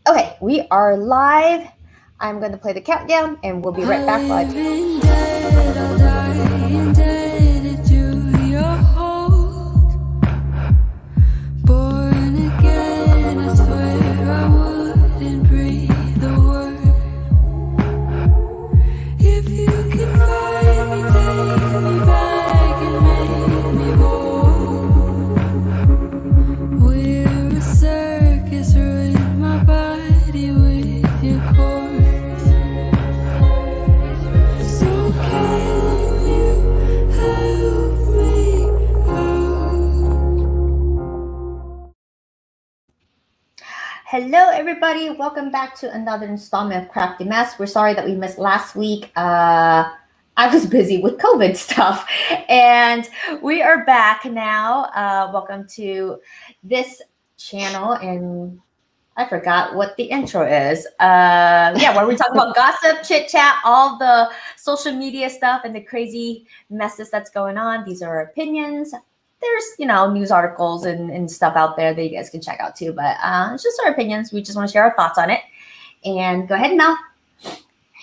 Okay, we are live. I'm going to play the countdown and we'll be right back live. Hello, everybody. Welcome back to another installment of Crafty Mess. We're sorry that we missed last week. I was busy with COVID stuff, and we are back now. Welcome to this channel, and I forgot what the intro is. Where we talk about gossip, chit chat, all the social media stuff, and the crazy messes that's going on. These are our opinions. There's, news articles and stuff out there that you guys can check out too. But it's just our opinions. We just want to share our thoughts on it. And go ahead, Mel.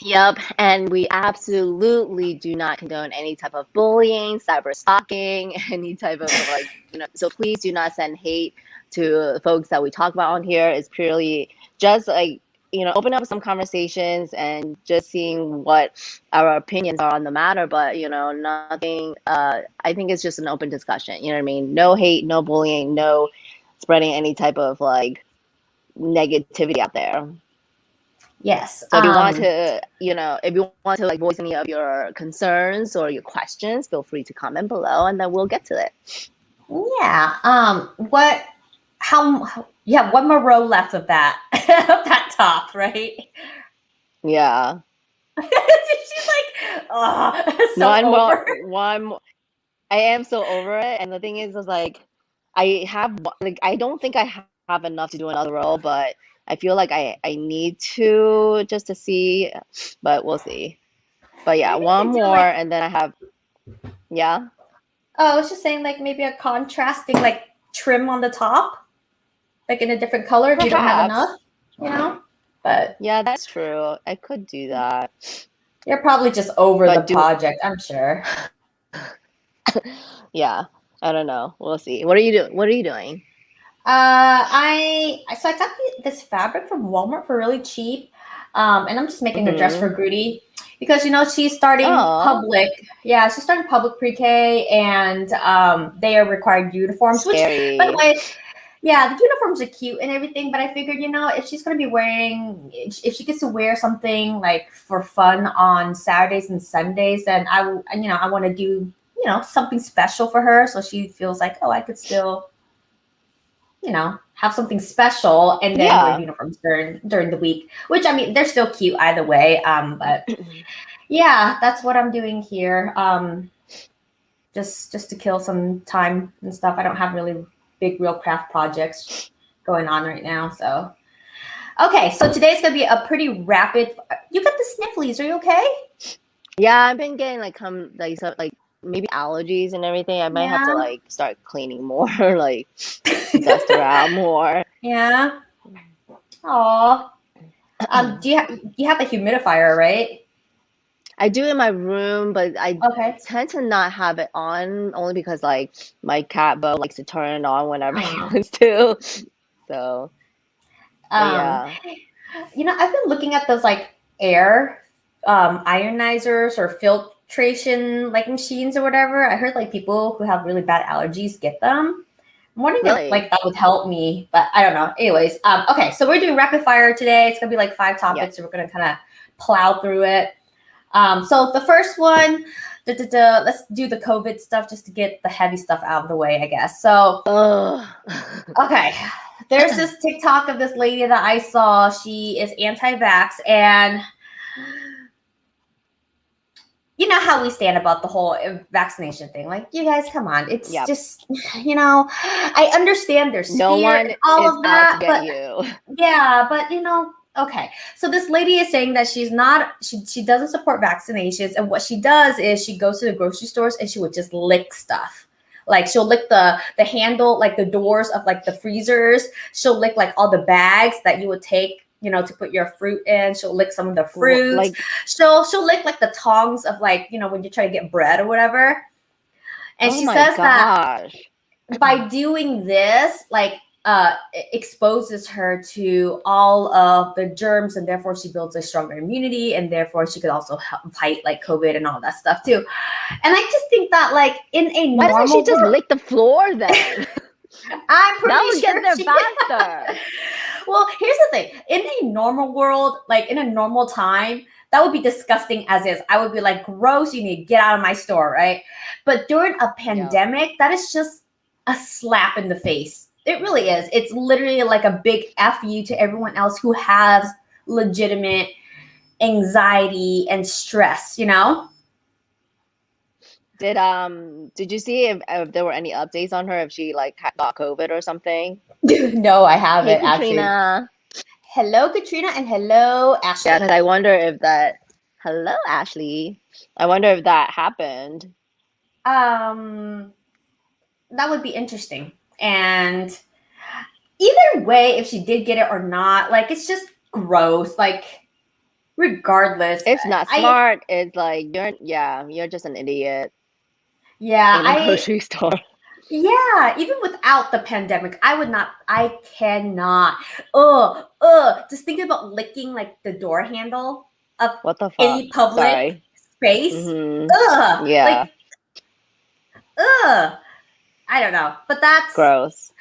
Yep, and we absolutely do not condone any type of bullying, cyber stalking, any type of so please do not send hate to folks that we talk about on here. It's purely just open up some conversations and just seeing what our opinions are on the matter, but nothing. I think it's just an open discussion. You know what I mean? No hate, no bullying, no spreading any type of negativity out there. Yes. So if you want to voice any of your concerns or your questions, feel free to comment below, and then we'll get to it. Yeah. You have one more row left of that, of that top, right? Yeah. She's like, oh, so over. I am so over it, and the thing is I don't think I have enough to do another row, but I feel like I need to just to see, but we'll see. But yeah, one more, and then I have, yeah. Oh, I was just saying, maybe a contrasting trim on the top, in a different color if you don't have enough, But yeah, that's true. I could do that. You're probably just over the project, I'm sure. Yeah, I don't know. We'll see. What are you doing? I got this fabric from Walmart for really cheap, and I'm just making a dress for Grudy because she's starting public. Yeah, she's starting public pre-K, and they are required uniforms. Scary. Which, by the way, yeah, the uniforms are cute and everything. But I figured, if she's going to be if she gets to wear something for fun on Saturdays and Sundays, then I want to do something special for her, so she feels like, oh, I could still have something special and then wear uniforms during the week, which they're still cute either way. But yeah, that's what I'm doing here. Just to kill some time and stuff. I don't have really big real craft projects going on right now. So, okay. So today's going to be a pretty rapid, you got the snifflies. Are you okay? Yeah, I've been getting maybe allergies and everything. I might have to start cleaning more, dust around more. Yeah. Aw. You have a humidifier, right? I do in my room, but I tend to not have it on only because my cat Bo likes to turn it on whenever he wants to. So yeah. I've been looking at those air ionizers or filtration machines or whatever. I heard people who have really bad allergies get them. I'm wondering if that would help me, but I don't know. Anyways, okay, so we're doing rapid fire today. It's gonna be 5 topics, so we're gonna kind of plow through it. So the first one, let's do the COVID stuff just to get the heavy stuff out of the way, I guess. So, okay, there's this TikTok of this lady that I saw. She is anti-vax, and you know how we stand about the whole vaccination thing. You guys, come on. It's just, I understand there's no fear one and all is of that. Out to get you. Yeah, but okay. So this lady is saying that she doesn't support vaccinations. And what she does is she goes to the grocery stores and she would just lick stuff. She'll lick the handle, the doors of the freezers. She'll lick all the bags that you would take to put your fruit in. She'll lick some of the fruits. Like, She'll lick like the tongs of like, when you try to get bread or whatever. And oh she my says that gosh. by doing this, like it exposes her to all of the germs, and therefore she builds a stronger immunity, and therefore she could also help fight like COVID and all that stuff too. And I just think that like in a Why doesn't she normal just world, lick the floor then? I'm pretty That would sure get there she faster. Well, here's the thing. In a normal world, like in a normal time, that would be disgusting as is. I would be like, gross, you need to get out of my store, right? But during a pandemic, that is just a slap in the face. It really is. It's literally like a big F you to everyone else who has legitimate anxiety and stress, Did you see if there were any updates on her, if she like got COVID or something? No, I Hey, haven't actually. Katrina. Hello, Katrina, and hello, Ashley. Yeah, because I wonder if that. Hello, Ashley. I wonder if that happened. Um, that would be interesting. And either way, if she did get it or not, like it's just gross. Like regardless, It's not I smart. It's like you're just an idiot yeah, in a grocery store. yeah, even without the pandemic, I cannot. Just think about licking like the door handle of What the fuck? any public Sorry. space. Yeah. Like ugh. I don't know, but Gross.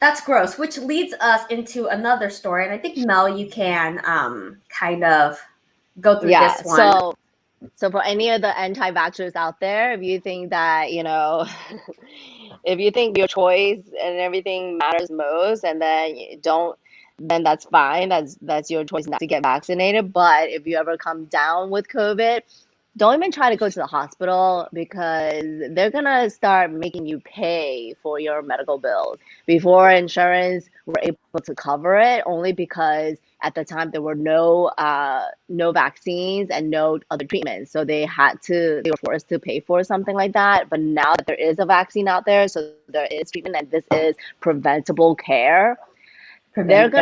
that's gross, which leads us into another story. And I think Mel, you can kind of go through Yeah. this one. So for any of the anti-vaxxers out there, if you think that, if you think your choice and everything matters most, and then you don't, then that's fine. That's your choice not to get vaccinated. But if you ever come down with COVID, don't even try to go to the hospital, because they're gonna start making you pay for your medical bills. Before, insurance were able to cover it only because at the time there were no vaccines and no other treatments, so they were forced to pay for something like that. But now that there is a vaccine out there, so there is treatment, and this is preventable care, they're Yep.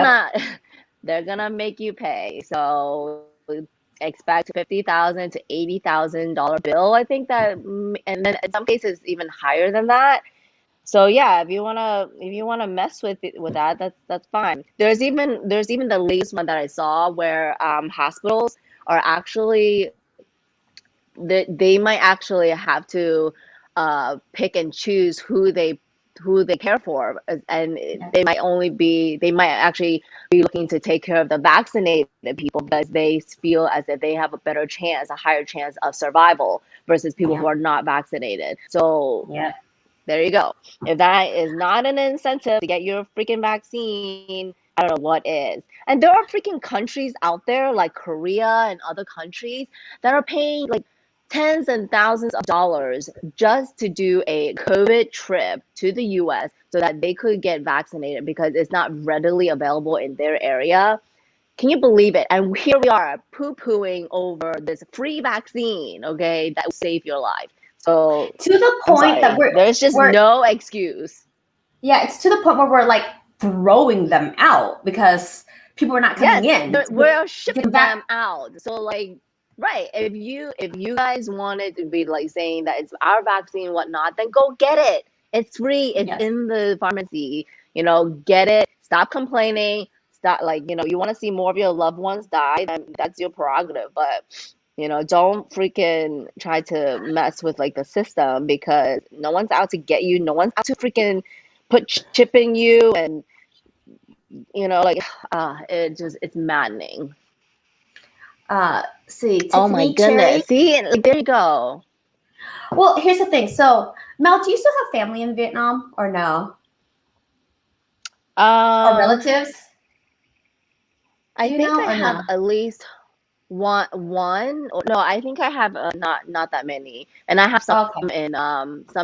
gonna make you pay. So expect $50,000 to $80,000 bill. I think that, and then in some cases even higher than that. So yeah, if you wanna mess with that, that's fine. There's even the latest one that I saw where hospitals are actually, they might actually have to pick and choose who they care for, and they might actually be looking to take care of the vaccinated people, because they feel as if they have a higher chance of survival versus people who are not vaccinated. So Yeah. there you go. If that is not an incentive to get your freaking vaccine, I don't know what is. And there are freaking countries out there like Korea and other countries that are paying like tens and thousands of dollars just to do a COVID trip to the US so that they could get vaccinated, because it's not readily available in their area. Can you believe it? And here we are poo-pooing over this free vaccine, okay, that will save your life. So To the I'm point that sorry. There's just we're no excuse. yeah, it's to the point where we're like throwing them out because people are not coming Yes, in. we're To get shipping back. them out. So like, right, if you guys wanted to be like saying that it's our vaccine, whatnot, then go get it. It's free. It's Yes. in the pharmacy. Get it. Stop complaining. Stop, like, you want to see more of your loved ones die, then that's your prerogative. But don't freaking try to mess with like the system, because no one's out to get you. No one's out to freaking put chip in you, and like, it's maddening. See, Oh my Tiffany Cherry. goodness. See, like, there you go. Well, here's the thing. So, Mel, do you still have family in Vietnam or no? Or Um, relatives? Do I you think know I or have no? at least one. No, I think I have not that many, and I have Okay. some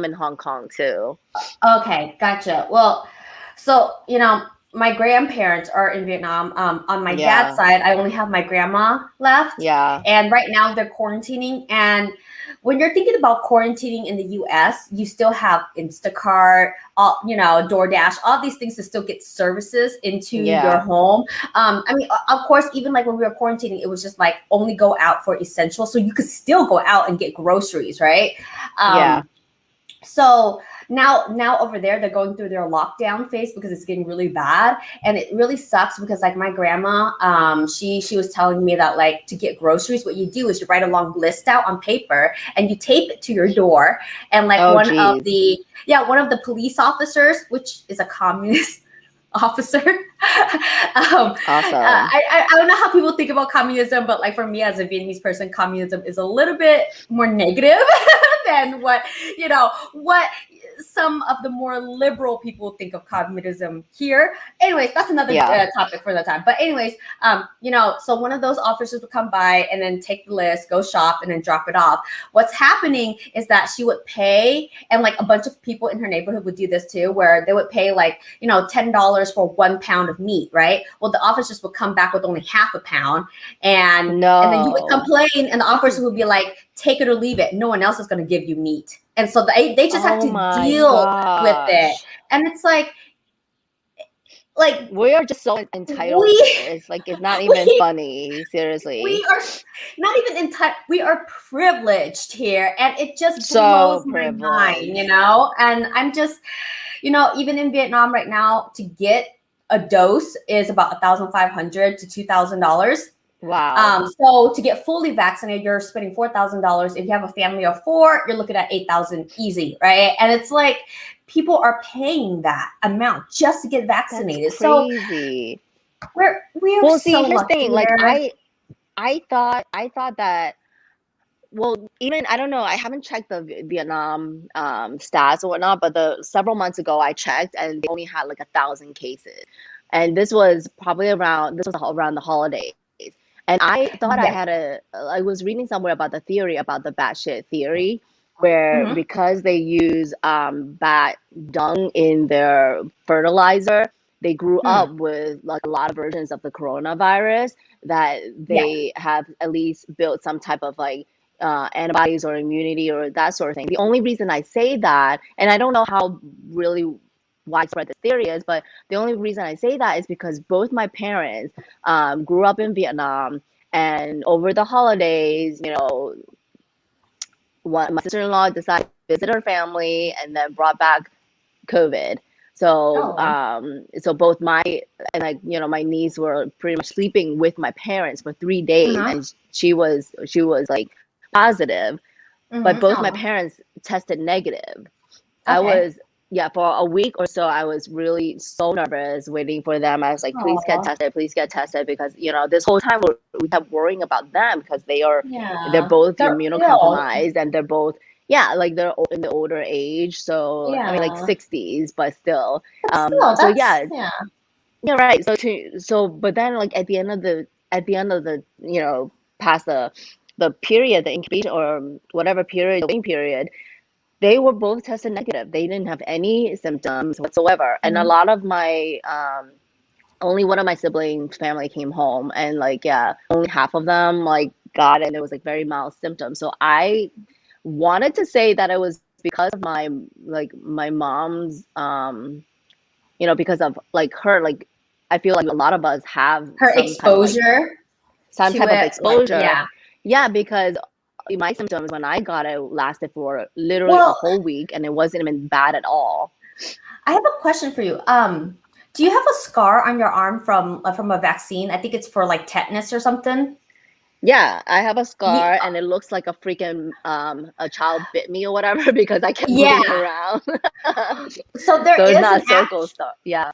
in Hong Kong too. Okay, gotcha. Well, so my grandparents are in Vietnam. On my dad's Yeah, side, I only have my grandma left, yeah, and right now they're quarantining. And when you're thinking about quarantining in the US, you still have Instacart, all, DoorDash, all these things to still get services into your home. I mean, of course, even like when we were quarantining, it was just like only go out for essentials. So you could still go out and get groceries, right? So now over there, they're going through their lockdown phase because it's getting really bad. And it really sucks because like my grandma, she was telling me that like to get groceries, what you do is you write a long list out on paper and you tape it to your door. And like one of the police officers, which is a communist officer. Awesome. I don't know how people think about communism, but like for me as a Vietnamese person, communism is a little bit more negative than what some of the more liberal people think of communism here. Anyways, that's another topic for the time. But anyways, so one of those officers would come by and then take the list, go shop, and then drop it off. What's happening is that she would pay, and like a bunch of people in her neighborhood would do this too, where they would pay like, $10 for 1 pound of meat, right? Well, the officers would come back with only half a pound, and then you would complain, and the officer would be like, take it or leave it. No one else is going to give you meat. And so they just have to deal with it. And it's like we are just so entitled. It's like, it's not even funny. Seriously. We are not even entitled. We are privileged here. And it just blows my mind, And I'm just, even in Vietnam right now, to get a dose is about $1,500 to $2,000. Wow. So to get fully vaccinated, you're spending $4,000. If you have a family of 4, you're looking at $8,000 easy, right? And it's like people are paying that amount just to get vaccinated. That's crazy. So we're well, so see, here's the lucky thing. here. Like I thought that. Well, even I don't know. I haven't checked the Vietnam stats or whatnot, but several months ago I checked and they only had like 1,000 cases, and this was around the holidays. And I thought I was reading somewhere about the theory about the batshit theory, where because they use bat dung in their fertilizer, they grew up with like a lot of versions of the coronavirus that they have at least built some type of like antibodies or immunity or that sort of thing. The only reason I say that, and I don't know how really widespread this theory is, but the only reason I say that is because both my parents grew up in Vietnam, and over the holidays, my sister-in-law decided to visit her family and then brought back COVID. So so both my niece were pretty much sleeping with my parents for 3 days, and she was like positive, but both my parents tested negative. I was for a week or so, I was really so nervous waiting for them. I was like, please get tested, because this whole time we kept worrying about them because they're both immunocompromised, and they're both like they're in the older age, so I mean like 60s, but still right. But then like at the end of the past the period, the incubation or whatever period, the waiting period, they were both tested negative. They didn't have any symptoms whatsoever. And a lot of my only one of my siblings' family came home, and like only half of them like got it, and it was like very mild symptoms. So I wanted to say that it was because of my mom's because of like her, like I feel like a lot of us have her exposure, some type of exposure. Because my symptoms when I got it lasted for literally a whole week, and it wasn't even bad at all. I have a question for you. Do you have a scar on your arm from a vaccine? I think it's for like tetanus or something. Yeah, I have a scar, and it looks like a freaking a child bit me or whatever, because I kept moving around. So it's not circle stuff. Yeah.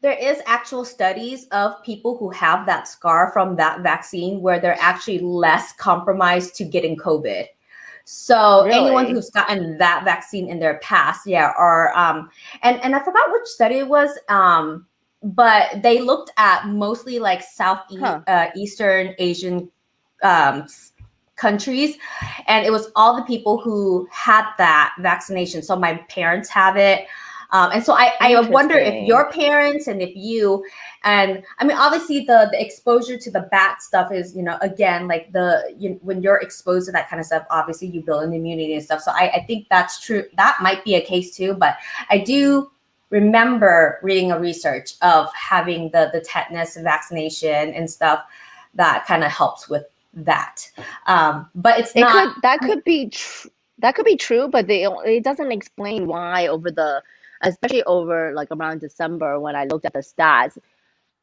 There is actual studies of people who have that scar from that vaccine where they're actually less compromised to getting COVID. So anyone who's gotten that vaccine in their past, or and I forgot which study it was, but they looked at mostly like Eastern Asian countries, and it was all the people who had that vaccination. So my parents have it. And so I wonder if Interesting. your parents and if you, and I mean, obviously the exposure to the bat stuff is, again, like when you're exposed to that kind of stuff, obviously you build an immunity and stuff. So I think that's true. That might be a case too, but I do remember reading a research of having the tetanus vaccination and stuff that kind of helps with that. But it's not. That could be true, but it doesn't explain why especially over like around December when I looked at the stats,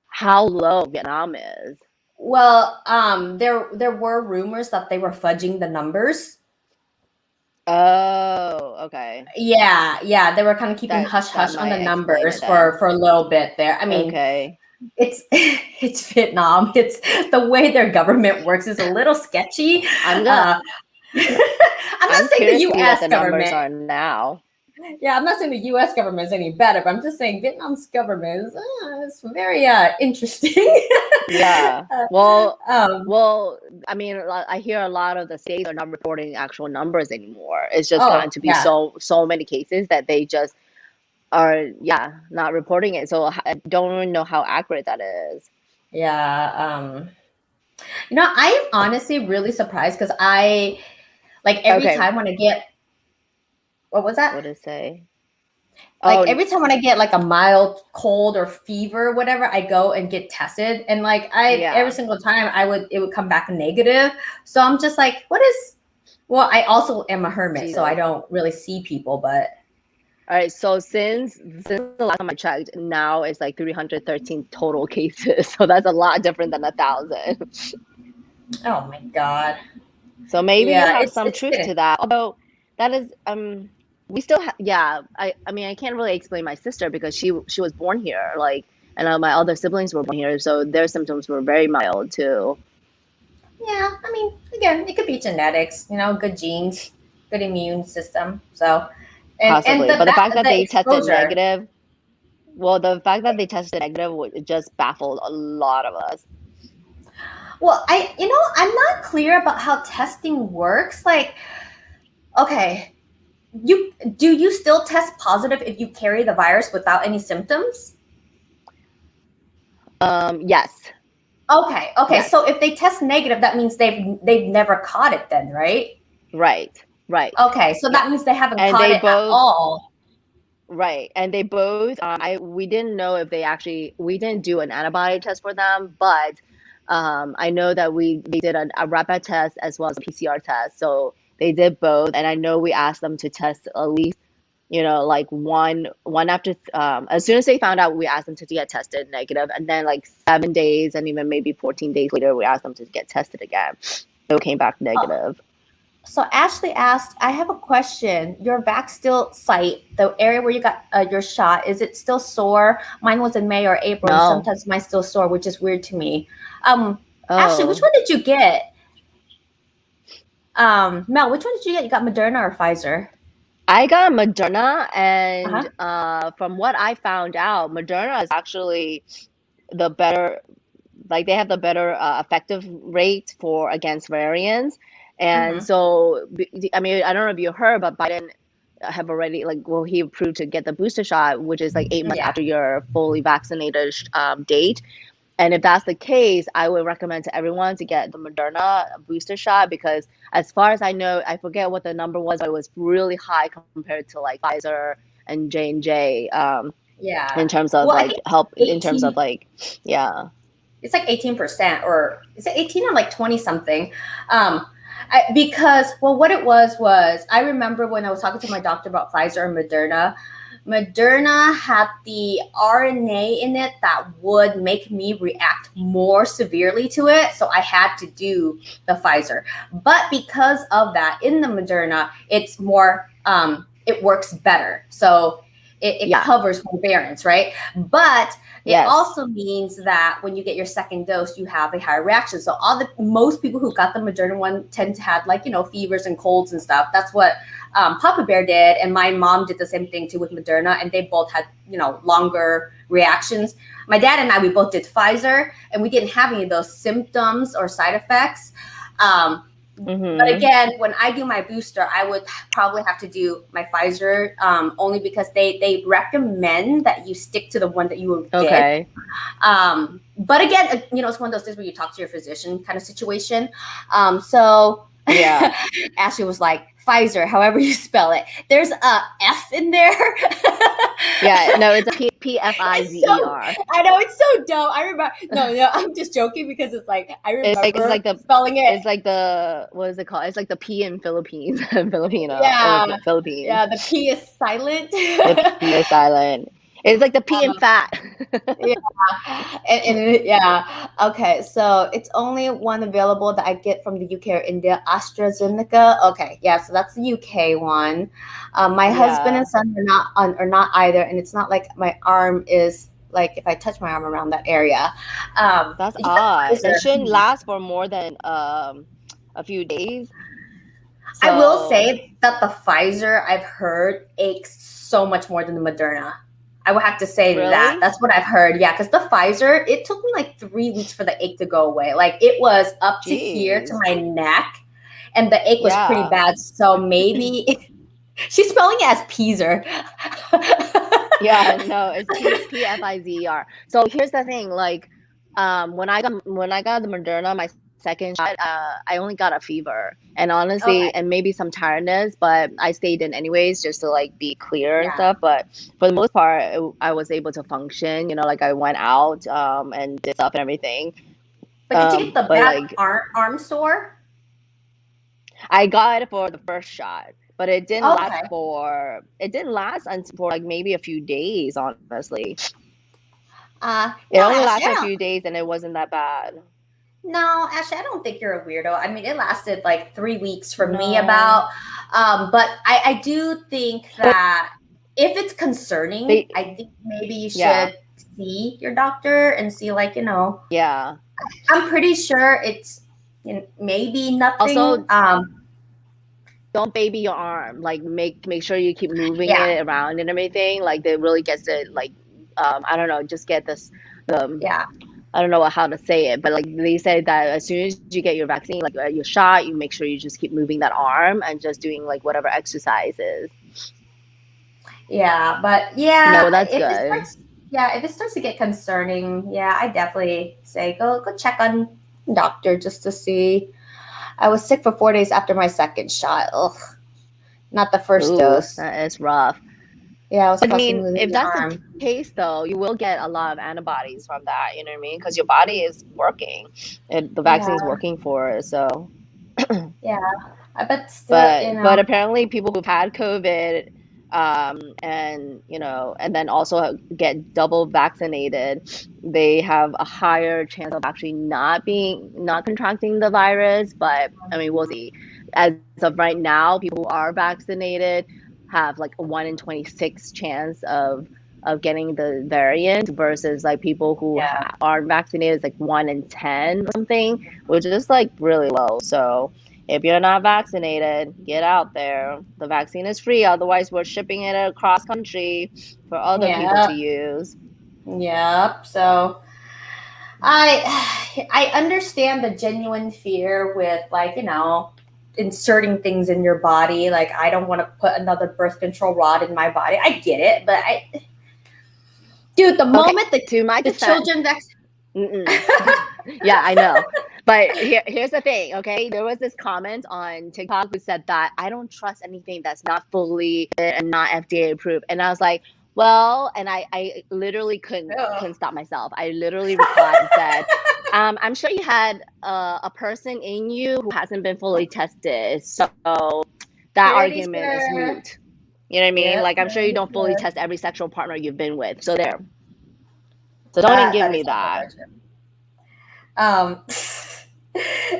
how low Vietnam is. Well, there were rumors that they were fudging the numbers. Oh, okay. Yeah, they were kind of keeping That hush hush on might the explain numbers it then. for a little bit there. I mean, Okay. it's it's Vietnam. It's the way their government works is a little sketchy. I'm Uh, I'm not I'm saying the curious to see what U.S. the numbers government. are now. Yeah, I'm not saying the U.S. government is any better, but I'm just saying Vietnam's government is very interesting. Yeah. Uh, Well, um, I mean, I hear a lot of the states are not reporting actual numbers anymore. It's just oh gotten to be yeah, so many cases that they just are, yeah, not reporting it. So I don't even know how accurate that is. yeah. I am honestly really surprised because I like every Okay, time when I get what was that? what did it say? Like Oh, every time when I get like a mild cold or fever, whatever, I go and get tested, and like every yeah. single time it would come back negative. So I'm just like, what is? Well, I also am a hermit, so I Jesus. don't really see people, but All right, so since the last time I checked, now it's like 313 total cases. So that's a lot different than 1,000. oh my god, So maybe you yeah, have it's some it's truth getting to that. Although that is we still yeah, I mean I can't really explain my sister because she was born here, like, and my other siblings were born here, so their symptoms were very mild too. yeah. I mean, again, it could be genetics, good genes, good immune system. So, and Possibly. But the exposure. the fact that they tested negative it just baffled a lot of us. Well, I'm not clear about how testing works. Like, okay, you still test positive if you carry the virus without any symptoms? Yes. Okay. Yes. So if they test negative, that means they've never caught it then, right? Right. Right. Okay, so Yeah. that means they haven't And caught they it at both all. Right. And they both, we didn't know if we didn't do an antibody test for them, but I know that they did a rapid test as well as a PCR test. So they did both. And I know we asked them to test at least, like one after, as soon as they found out, we asked them to get tested negative. And then like 7 days and even maybe 14 days later, we asked them to get tested again. It came back negative. So Ashley asked, I have a question. Your vac still site, the area where you got your shot, is it still sore? Mine was in May or April, and No. sometimes mine's still sore, which is weird to me. Ashley, which Oh. one did you get? Mel, which one did you get? You got Moderna or Pfizer? I got Moderna, and Uh-huh. from what I found out, Moderna is actually the better, like they have the better effective rate for against variants. And Mm-hmm. so, I mean, I don't know if you heard, but Biden have already he approved to get the booster shot, which is like 8 months Yeah. after your fully vaccinated date. And if that's the case, I would recommend to everyone to get the Moderna booster shot because, as far as I know, I forget what the number was, but it was really high compared to like Pfizer and J&J in Yeah. terms of Well, I like think help, in terms of 18, like, yeah. it's like 18%, or is it 18 or like 20 something? Because, well, what it was I remember when I was talking to my doctor about Pfizer and Moderna had the RNA in it that would make me react more severely to it. So I had to do the Pfizer. But because of that, in the Moderna, it's more, it works better. So it Yeah. covers more variants, right? But it Yes. also means that when you get your second dose, you have a higher reaction. So most people who got the Moderna one tend to have fevers and colds and stuff. That's what Papa Bear did, and my mom did the same thing too with Moderna, and they both had longer reactions. My dad and I, we both did Pfizer, and we didn't have any of those symptoms or side effects. But again, when I do my booster, I would probably have to do my Pfizer, only because they recommend that you stick to the one that you did. Okay. But again, it's one of those things where you talk to your physician kind of situation. So Yeah. Ashley was like, Pfizer, however you spell it. There's a F in there. Yeah, no, it's a Pfizer. I know, it's so dumb. I remember. No, I'm just joking because it's like I remember It's like the spelling it. It's like the, what is it called? It's like the P in Philippines, Filipino, Yeah, or Philippines. yeah. The P is silent. The P is silent. It's like the P in fat. Yeah. Okay, so it's only one available that I get from the UK or India, AstraZeneca. Okay, yeah, so that's the UK one. My husband and son are not either, and it's not like my arm is like if I touch my arm around that area. That's you got odd. It Pfizer. shouldn't last for more than a few days. I will So say that the Pfizer I've heard aches so much more than the Moderna. I would have to say that. really, That's what I've heard. Yeah, because the Pfizer, it took me like 3 weeks for the ache to go away. Like it was up to here to jeez, my neck, and the ache was pretty yeah. bad. So maybe she's spelling it as Peaser. Yeah, no, it's Pfizer. So here's the thing, like, when I got the Moderna, my second shot, I only got a fever, and honestly, Okay. and maybe some tiredness, but I stayed in anyways just to like be clear and Yeah. stuff. But for the most part, I was able to function. Like I went out, and did stuff and everything. But did you get the But bad like arm sore? I got it for the first shot, but it didn't last Okay. for until for like maybe a few days, honestly. It No, only Ashley, lasted a few days and it wasn't that bad. I don't think you're a weirdo. I mean, it lasted like 3 weeks for me No. about. But I do think that if it's concerning, They I think maybe you Yeah. should see your doctor and see, like, Yeah. I'm pretty sure it's maybe nothing. Also, don't baby your arm. Like make sure you keep moving Yeah, it around and everything. Like it really gets it, like, I don't know, just get this, yeah, I don't know how to say it, but like they say that as soon as you get your vaccine, like your shot, you make sure you just keep moving that arm and just doing like whatever exercises. yeah. But No, yeah, that's good. if it starts to get concerning, yeah, I definitely say go check on doctor just to see. I was sick for 4 days after my second shot. Ugh, not the first Ooh, dose. that is rough. Yeah, I was I fussy mean, moving if the that's the arm. case, though, you will get a lot of antibodies from that. You know what I mean? Because your body is working, the vaccine is Yeah, working for it. So, yeah. I bet still, but apparently, people who've had COVID, and and then also get double vaccinated, they have a higher chance of actually not contracting the virus. But I mean, we'll see. As of right now, people who are vaccinated have like a 1 in 26 chance of getting the variant, versus like people who yeah, aren't vaccinated, it's like 1 in 10 or something, which is like really low. So if you're not vaccinated, get out there. The vaccine is free, otherwise we're shipping it across country for other people to yeah, use. yep. So I understand the genuine fear with, like, inserting things in your body. Like, I don't want to put another birth control rod in my body. I get it, but dude, the Okay, moment to my the defense, children vaccine. yeah, I know. But here's the thing, okay? There was this comment on TikTok who said that I don't trust anything that's not fully and not FDA approved. And I was like, well, and I literally couldn't stop myself. I literally replied and said, I'm sure you had a person in you who hasn't been fully tested. So that Pretty argument is sure. moot. You know what I mean? Yep, Like, I'm sure you pretty don't fully sure. test every sexual partner you've been with. So there. So don't even That give that me is also that. very true. Um,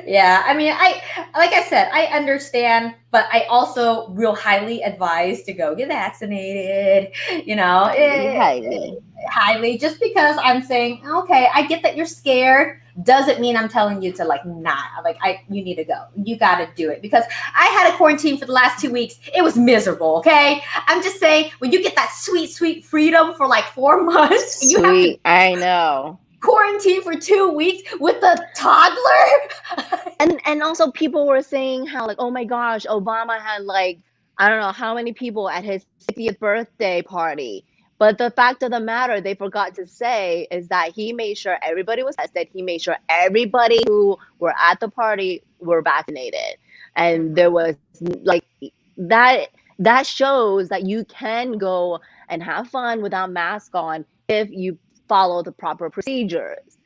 yeah, I mean, like I said, I understand, but I also real highly advise to go get vaccinated. Highly, highly. Highly, just because I'm saying, okay, I get that you're scared. Doesn't mean I'm telling you to, like, not, like, you need to go. You got to do it, because I had a quarantine for the last 2 weeks. It was miserable. Okay, I'm just saying, when you get that sweet, sweet freedom for like 4 months, you have to. Sweet. I know. quarantine for 2 weeks with a toddler. And also people were saying how like, oh my gosh, Obama had like I don't know how many people at his 60th birthday party. But the fact of the matter they forgot to say is that he made sure everybody was tested. He made sure everybody who were at the party were vaccinated. And there was like that that shows that you can go and have fun without mask on if you follow the proper procedures.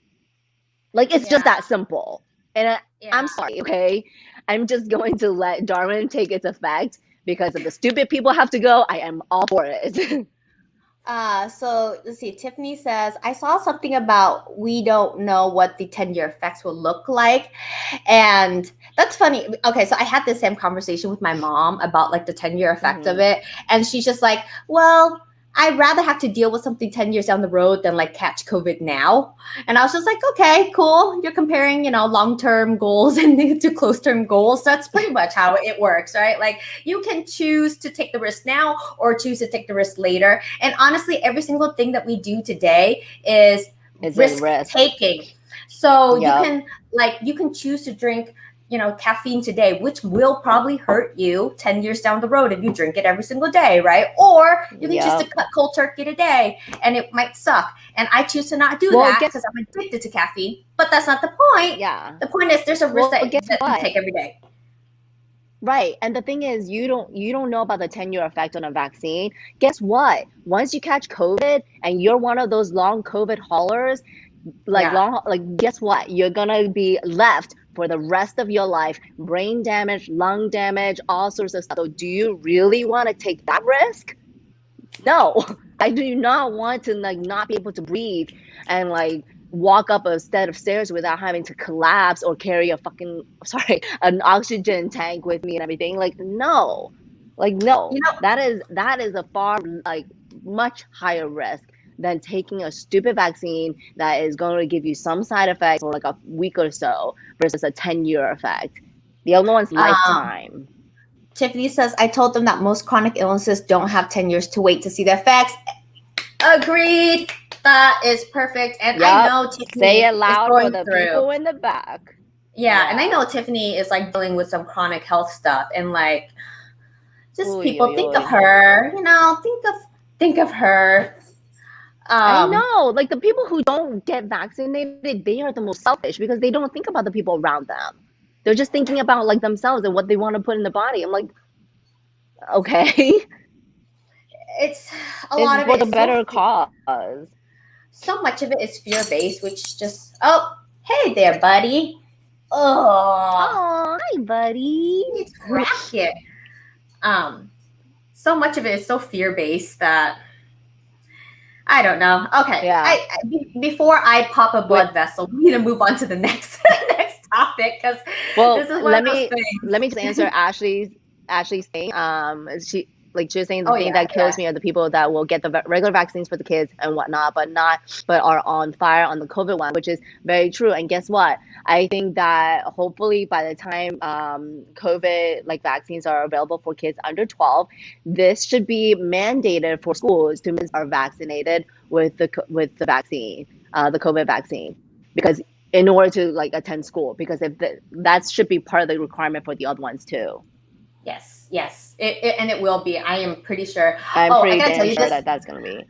Like it's just that simple. And I'm sorry, okay? I'm just going to let Darwin take its effect because if the stupid people have to go, I am all for it. So let's see. Tiffany says, I saw something about we don't know what the 10-year effects will look like. And that's funny. Okay, so I had the same conversation with my mom about like the 10-year effect of it. And she's just like, well, I'd rather have to deal with something 10 years down the road than like catch COVID now. And I was just like, okay, cool. You're comparing, long-term goals and to close-term goals. That's pretty much how it works, right? Like you can choose to take the risk now or choose to take the risk later. And honestly, every single thing that we do today is risk taking. So you can choose to drink caffeine today, which will probably hurt you 10 years down the road if you drink it every single day, right? Or you can choose to cut cold turkey today and it might suck. And I choose to not do that because I'm addicted to caffeine. But that's not the point. Yeah. The point is there's a risk that you take every day. Right. And the thing is you don't know about the 10-year effect on a vaccine. Guess what? Once you catch COVID and you're one of those long COVID haulers, guess what? You're gonna be left for the rest of your life, brain damage, lung damage, all sorts of stuff. So do you really want to take that risk? No, I do not want to not be able to breathe and walk up a set of stairs without having to collapse or carry an oxygen tank with me and everything. No, that is a far much higher risk than taking a stupid vaccine that is going to give you some side effects for a week or so versus a 10-year effect. The other one's lifetime. Tiffany says, I told them that most chronic illnesses don't have 10 years to wait to see the effects. Agreed. That is perfect. And I know Tiffany say it loud for the people in the back. Yeah, and I know Tiffany is dealing with some chronic health stuff and people think of her, think of her. I know, the people who don't get vaccinated, they are the most selfish because they don't think about the people around them. They're just thinking about themselves and what they want to put in the body. I'm like, okay. It's a lot of it for the better cause. So much of it is fear-based, which just hey there, buddy. Oh, hi, buddy. It's Racket. So much of it is so fear-based that I don't know. Okay. Yeah. Before I pop a blood vessel, we need to move on to the next topic because this is one of those things. Let me just answer Ashley's thing. She was saying the thing that kills me are the people that will get the regular vaccines for the kids and whatnot, but are on fire on the COVID one, which is very true. And guess what? I think that hopefully by the time COVID vaccines are available for kids under 12, this should be mandated for schools to are vaccinated with the vaccine, the COVID vaccine, because in order to attend school, because that should be part of the requirement for the other ones too. Yes, and it will be. I am pretty sure. I'm pretty damn sure that's going to be.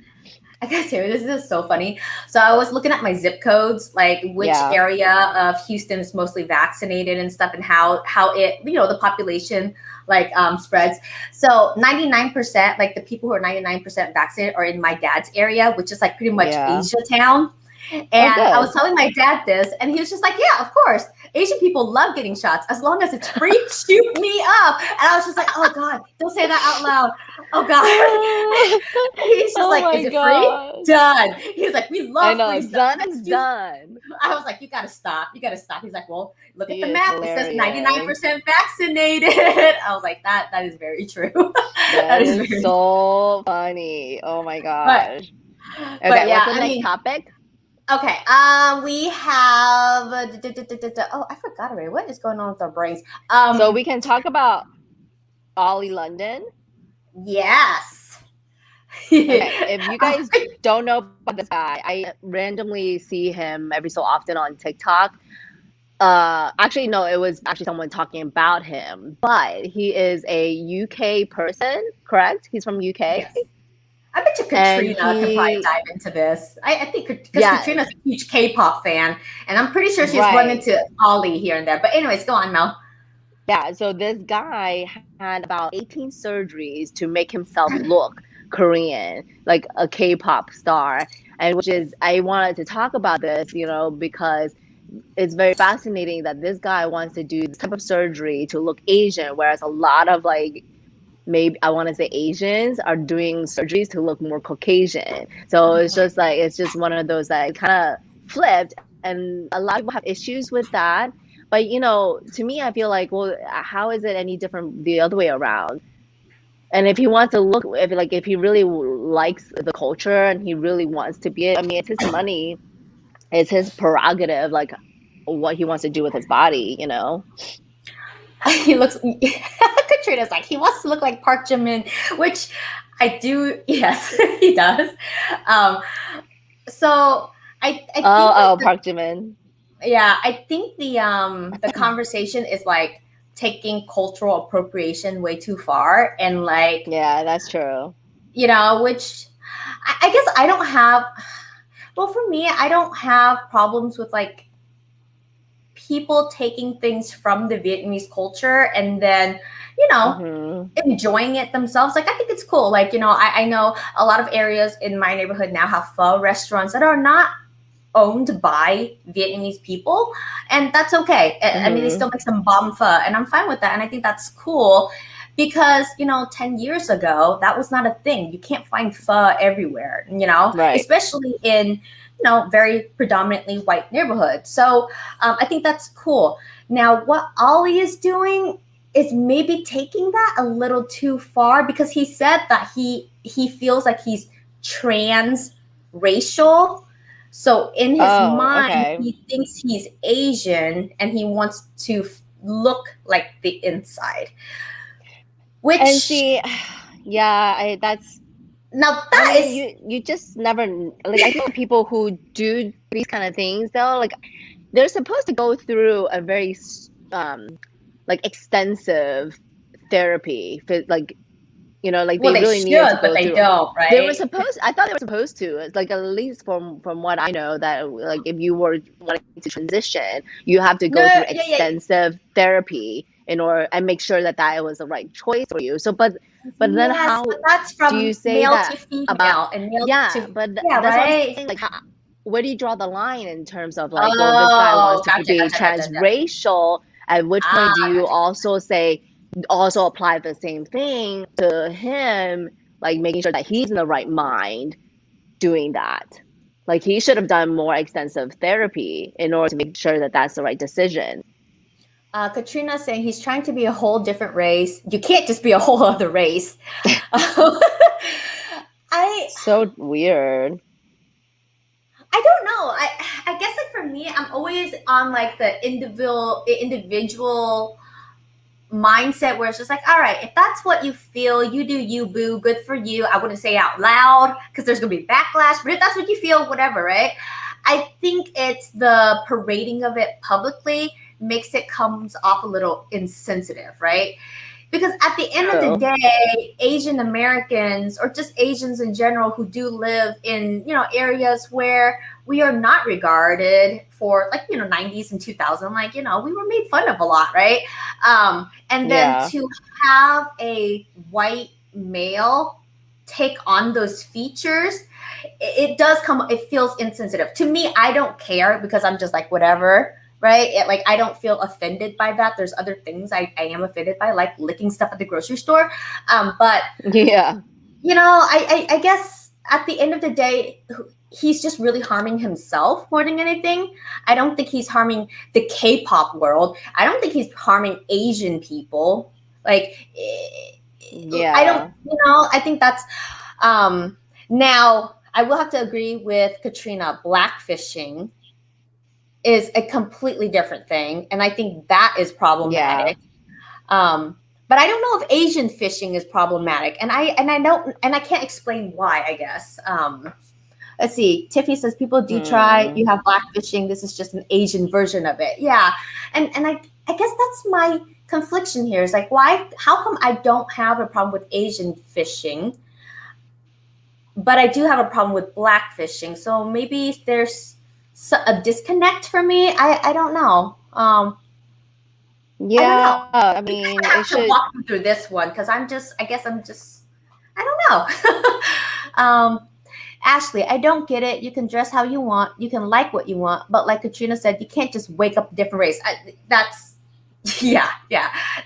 I gotta tell you, this is so funny. So I was looking at my zip codes, which area of Houston is mostly vaccinated and stuff, and how it, the population spreads. So 99%, the people who are 99% vaccinated are in my dad's area, which is pretty much Asia town. And I was telling my dad this, and he was just like, yeah, of course. Asian people love getting shots as long as it's free. Shoot me up. And I was just like, oh, God, don't say that out loud. Oh, God. He's just is it free? Done. He was like, we love free stuff. Done is done. I was like, you got to stop. He's like, well, look at the map. Hilarious. It says 99% vaccinated. I was like, that is very true. that is very so funny. Oh, my gosh. Okay, what's the next topic? Okay, we have I forgot already. What is going on with our brains? So we can talk about Ollie London. Yes. Okay, if you guys don't know about this guy, I randomly see him every so often on TikTok. Actually, no, it was actually someone talking about him, but he is a UK person, correct? He's from UK, Yes. I bet you and Katrina could probably he, dive into this. I think because yeah, Katrina's a huge K-pop fan, and I'm pretty sure she's run right. into Ollie here and there. But anyways, go on, Mel. Yeah, so this guy had about 18 surgeries to make himself look Korean, like a K-pop star. And which is, I wanted to talk about this, because it's very fascinating that this guy wants to do this type of surgery to look Asian, whereas a lot of like maybe I want to say Asians are doing surgeries to look more Caucasian. So it's just one of those that kind of flipped, and a lot of people have issues with that. But to me, I feel like, well, how is it any different the other way around? And if he wants to look, if he really likes the culture and he really wants to be it, I mean, it's his money, it's his prerogative, like what he wants to do with his body. He looks. Katrina's like he wants to look like Park Jimin, which I do. Yes, he does. Um, so I think like Oh, Park Jimin. yeah, I think the conversation is like taking cultural appropriation way too far, and like Yeah, that's true. which I guess I don't have. Well, for me, I don't have problems with like people taking things from the Vietnamese culture and then, Hmm. enjoying it themselves. Like, I think it's cool. Like, I know a lot of areas in my neighborhood now have pho restaurants that are not owned by Vietnamese people, and that's okay. I mean, they Hmm. still make some bomb pho, and I'm fine with that. And I think that's cool because 10 years ago that was not a thing. You can't find pho everywhere, Right. especially in very predominantly white neighborhoods. So I think that's cool. Now, what Ollie is doing is maybe taking that a little too far because he said that he feels like he's trans racial. So in his Oh, mind, okay. he thinks he's Asian and he wants to look like the inside. And Which see, yeah, that's, now I that mean, is you just never, like, I feel like people who do these kind of things, though, like, they're supposed to go through a very, like, extensive therapy, like, like well, they they really needed to should, but go they through. don't, They were right? supposed, I thought they were supposed to. It's like, at least from what I know, that like if you were wanting to transition, you have to No, go through yeah, yeah, extensive therapy in order and make sure that that was the right choice for you. So, but then yes, how but that's do you from say male that to about, female and male yeah, to but yeah, that's what I'm right? saying. Like, where do you draw the line in terms of like, well, this guy wants Oh, to gotcha, be gotcha, gotcha, gotcha. transracial. At which point do Ah, you gotcha. also say, also apply the same thing to him, like making sure that he's in the right mind doing that? Like he should have done more extensive therapy in order to make sure that that's the right decision. Katrina saying he's trying to be a whole different race. You can't just be a whole other race. I So weird. I don't know. I guess like for me, I'm always on like the individual mindset where it's just like, all right, if that's what you feel, you do you, boo. Good for you. I wouldn't say it out loud because there's gonna be backlash. But if that's what you feel, whatever, right? I think it's the parading of it publicly makes it comes off a little insensitive, right? Because at the end of the True. day, Asian Americans or just Asians in general who do live in areas where we are not regarded for, like, 90s and 2000, like, we were made fun of a lot, right? And then Yeah. to have a white male take on those features, it does come, it feels insensitive to me. I don't care because I'm just like, whatever, right? Like, I don't feel offended by that. There's other things I am offended by, like licking stuff at the grocery store. But Yeah. I guess at the end of the day, he's just really harming himself more than anything. I don't think he's harming the K-pop world. I don't think he's harming Asian people. Like, I don't, Yeah. I think that's now I will have to agree with Katrina. Blackfishing is a completely different thing, and I think that is Yeah. problematic. Um, But I don't know if Asian fishing is problematic, and I can't explain why. I guess. Let's see. Tiffany says people do try. You have black fishing. This is just an Asian version of it. Yeah, and I guess that's my confliction here. Is like, why? How come I don't have a problem with Asian fishing, but I do have a problem with black fishing? So maybe there's a disconnect for me. I don't know. Yeah, I You mean, kind of it have to should. walk me through this one because I guess I'm just, I don't know. Ashley, I don't get it. You can dress how you want. You can like what you want. But like Katrina said, you can't just wake up a different race. That's, yeah.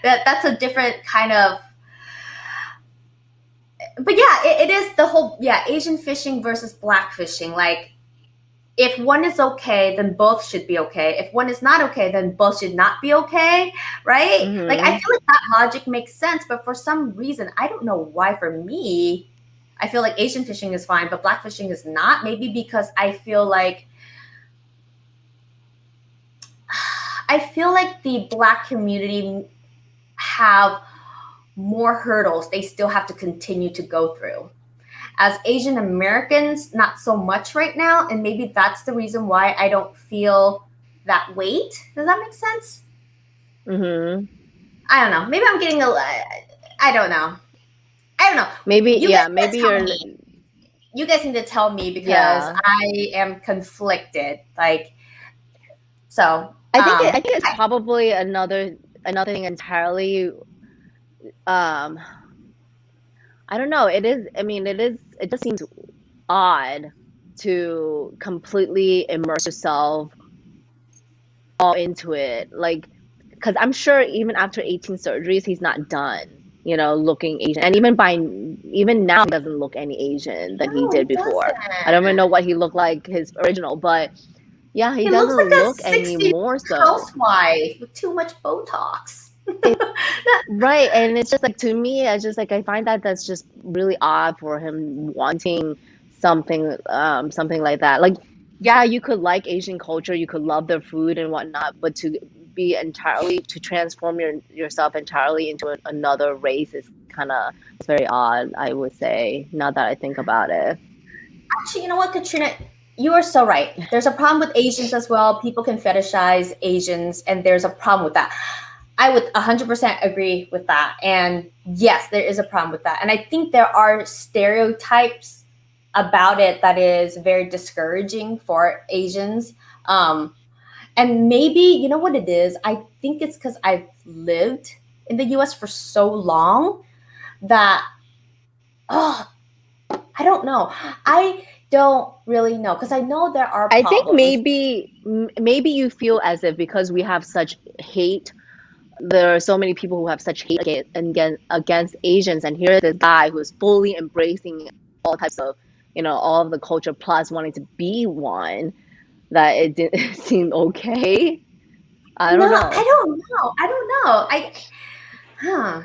That's a different kind of, but yeah, it is the whole, yeah, Asian fishing versus black fishing. Like, if one is okay, then both should be okay. If one is not okay, then both should not be okay, right? Like, I feel like that logic makes sense, but for some reason, I don't know why. For me, I feel like Asian fishing is fine, but black fishing is not. Maybe because I feel like the black community have more hurdles they still have to continue to go through. As Asian Americans, not so much right now. And maybe that's the reason why I don't feel that weight. Does that make sense? Mm-hmm. I don't know. Maybe I'm getting I don't know. Maybe, You yeah, guys need to maybe tell you're, me. You guys need to tell me because yeah. I am conflicted. Like, so, I think it's probably another thing entirely. I don't know. It is. I mean, it is. It just seems odd to completely immerse yourself all into it, like, because I'm sure even after 18 surgeries, he's not done. You know, looking Asian, and even now, he doesn't look any Asian than he no, he did before. I don't even doesn't. know what he looked like his original, but yeah, he He looks doesn't like a look any 60 more so. housewife with too much Botox. Right, and it's just like to me, it's just like I find that that's just really odd for him wanting something like that. Like, yeah, you could like Asian culture, you could love their food and whatnot, but to transform yourself entirely into another race is kind of it's very odd, I would say. Now that I think about it. Actually, you know what, Katrina? You are so right. There's a problem with Asians as well. People can fetishize Asians, and there's a problem with that. I would 100% agree with that. And yes, there is a problem with that. And I think there are stereotypes about it that is very discouraging for Asians. Um, and maybe, you know what it is? I think it's because I've lived in the US for so long that, oh, I don't know. I don't really know because I know there are I think problems. maybe you feel as if because we have such hate, there are so many people who have such hate against Asians, and here's this guy who's fully embracing all types of, all of the culture plus wanting to be one, that it didn't seem okay. I No, don't I know. don't know. I don't know. Huh.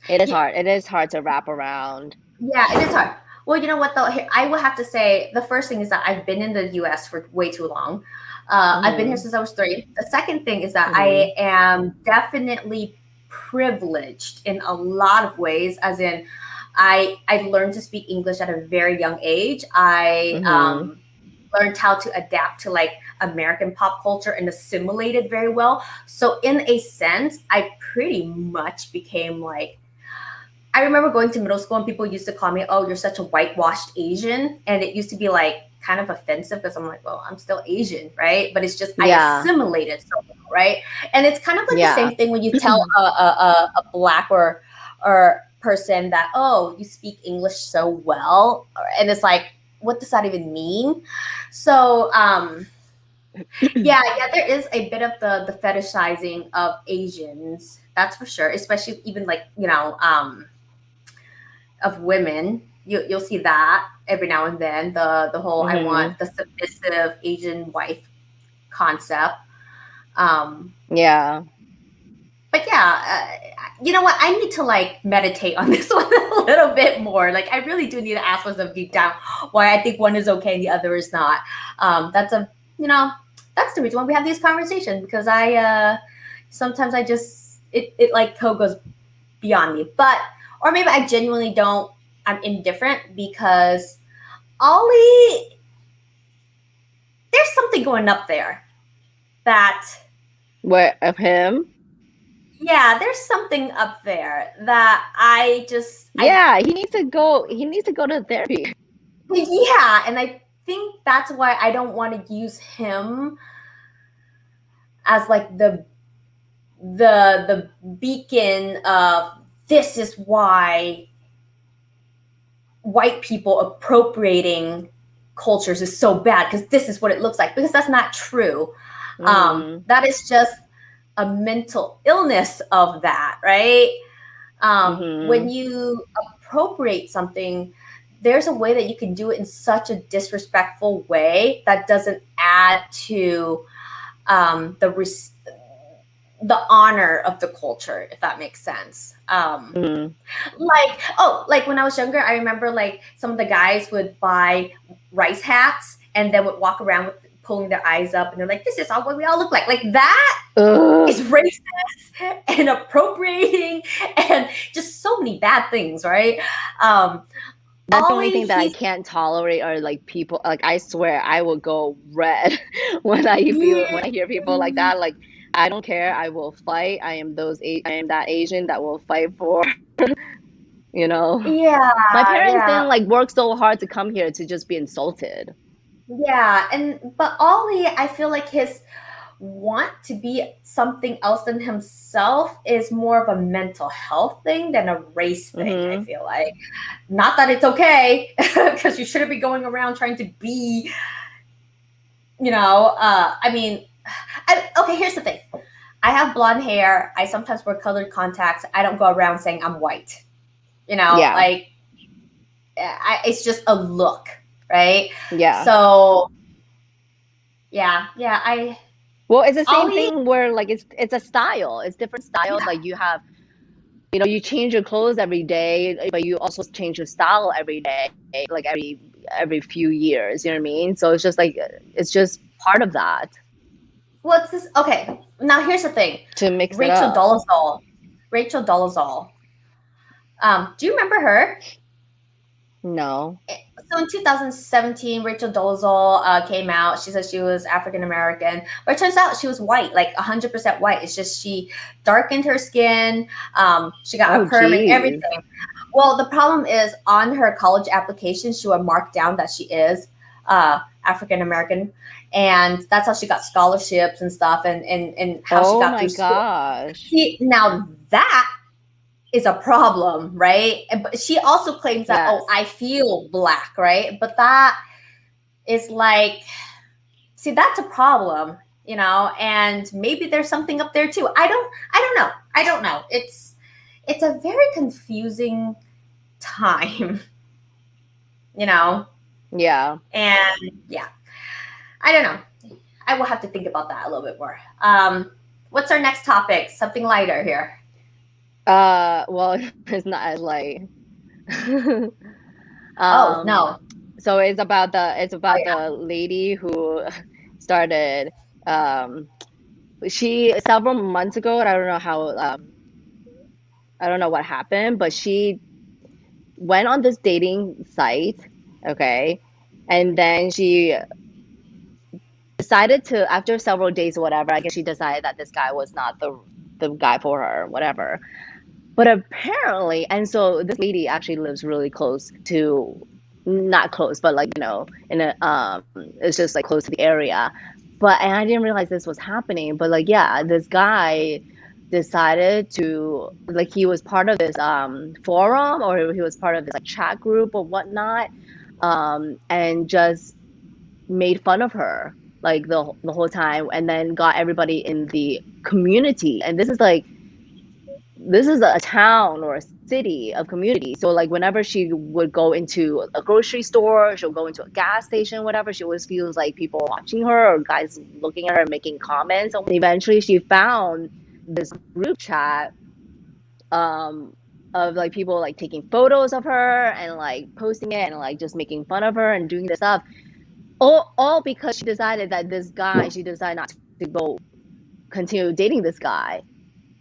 It is Yeah, hard. It is hard to wrap around. yeah, it is hard. Well, you know what though? I will have to say the first thing is that I've been in the U.S. for way too long. I've been here Hmm. since I was 3. The second thing is that Hmm. I am definitely privileged in a lot of ways, as in I learned to speak English at a very young age. I Hmm. learned how to adapt to like American pop culture and assimilate it very well. So in a sense, I pretty much became like, I remember going to middle school and people used to call me, "Oh, you're such a whitewashed Asian," and it used to be like kind of offensive because I'm like, "Well, I'm still Asian, right?" But it's just I Yeah. assimilated so well, right? And it's kind of like the Yeah. same thing when you tell a black or person that, "Oh, you speak English so well," and it's like, what does that even mean? So yeah, there is a bit of the fetishizing of Asians, that's for sure, especially even like, of women. You'll see that every now and then, the whole I Hmm. want the submissive Asian wife concept. Um, Yeah. but yeah, you know what? I need to like meditate on this one a little bit more. Like I really do need to ask myself deep down why I think one is okay and the other is not. That's a you know that's the reason why we have these conversations because I sometimes I just it like goes beyond me. But or maybe I genuinely don't. I'm indifferent because Ollie, there's something going up there that Where of him? yeah, there's something up there that I Yeah, he needs to go. He needs to go to therapy. yeah, and I think that's why I don't want to use him as like the beacon of this is why white people appropriating cultures is so bad because this is what it looks like, because that's not true. Mm-hmm. That is just a mental illness of that, right? When Mm-hmm. you appropriate something, there's a way that you can do it in such a disrespectful way that doesn't add to um, the res- the honor of the culture, if that makes sense. Mm-hmm. Like when I was younger, I remember like some of the guys would buy rice hats and then would walk around with pulling their eyes up, and they're like, "This is all what we all look like." Like that Ugh. is racist and appropriating and just so many bad things, right? Um, That's the only Ollie, thing that I he's can't tolerate are like people like I swear I will go red when I hear people like yeah, that. Like I don't care, I will fight. I am that Asian that will fight for, you know. yeah, My parents yeah. didn't like work so hard to come here to just be insulted. Yeah, and but Ollie, I feel like his want to be something else than himself is more of a mental health thing than a race thing, I Mm-hmm. feel like. Not that it's okay, because you shouldn't be going around trying to be, I mean, okay, here's the thing. I have blonde hair. I sometimes wear colored contacts. I don't go around saying I'm white. Yeah. Like it's just a look, right? Yeah. So yeah, I Well, it's the same Ollie, thing where like it's a style. It's different styles. yeah. Like you have, you change your clothes every day, but you also change your style every day, like every few years. You know what I mean? So it's just like it's just part of that What's this? Okay, now here's the thing. to mix it Rachel up. Dolezal. Rachel Dolezal. Do you remember her? No. So in 2017, Rachel Dolezal came out. She said she was African American, but it turns out she was white, like 100% white. It's just she darkened her skin. She got a Oh, perm and geez. everything. Well, the problem is on her college application, she would mark down that she is African American, and that's how she got scholarships and stuff, and how she Oh got my through school. gosh. Now that is a problem, right? But she also claims that, oh, Yes. I feel black, right? But that is like, see, that's a problem, and maybe there's something up there too. I don't know. It's a very confusing time, you know, Yeah. and yeah, I don't know. I will have to think about that a little bit more. What's our next topic? Something lighter here. Well, it's not as light. Oh Um, no. so it's Oh about yeah. the lady who started um she several months ago, I don't know how I don't know what happened, but she went on this dating site, okay? And then she decided to, after several days or whatever, I guess she decided that this guy was not the guy for her, whatever. But apparently, and so this lady actually lives really close to, not close, but like, in a it's just like close to the area. But and I didn't realize this was happening. But like, yeah, this guy decided to, like, he was part of this forum, or he was part of this like chat group or whatnot, and just made fun of her like the whole time, and then got everybody in the community. And this is a town or a city of community. So like whenever she would go into a grocery store, she'll go into a gas station, whatever, she always feels like people watching her or guys looking at her and making comments. And eventually she found this group chat um of like people like taking photos of her and like posting it and like just making fun of her and doing this stuff. All because she decided not to go continue dating this guy.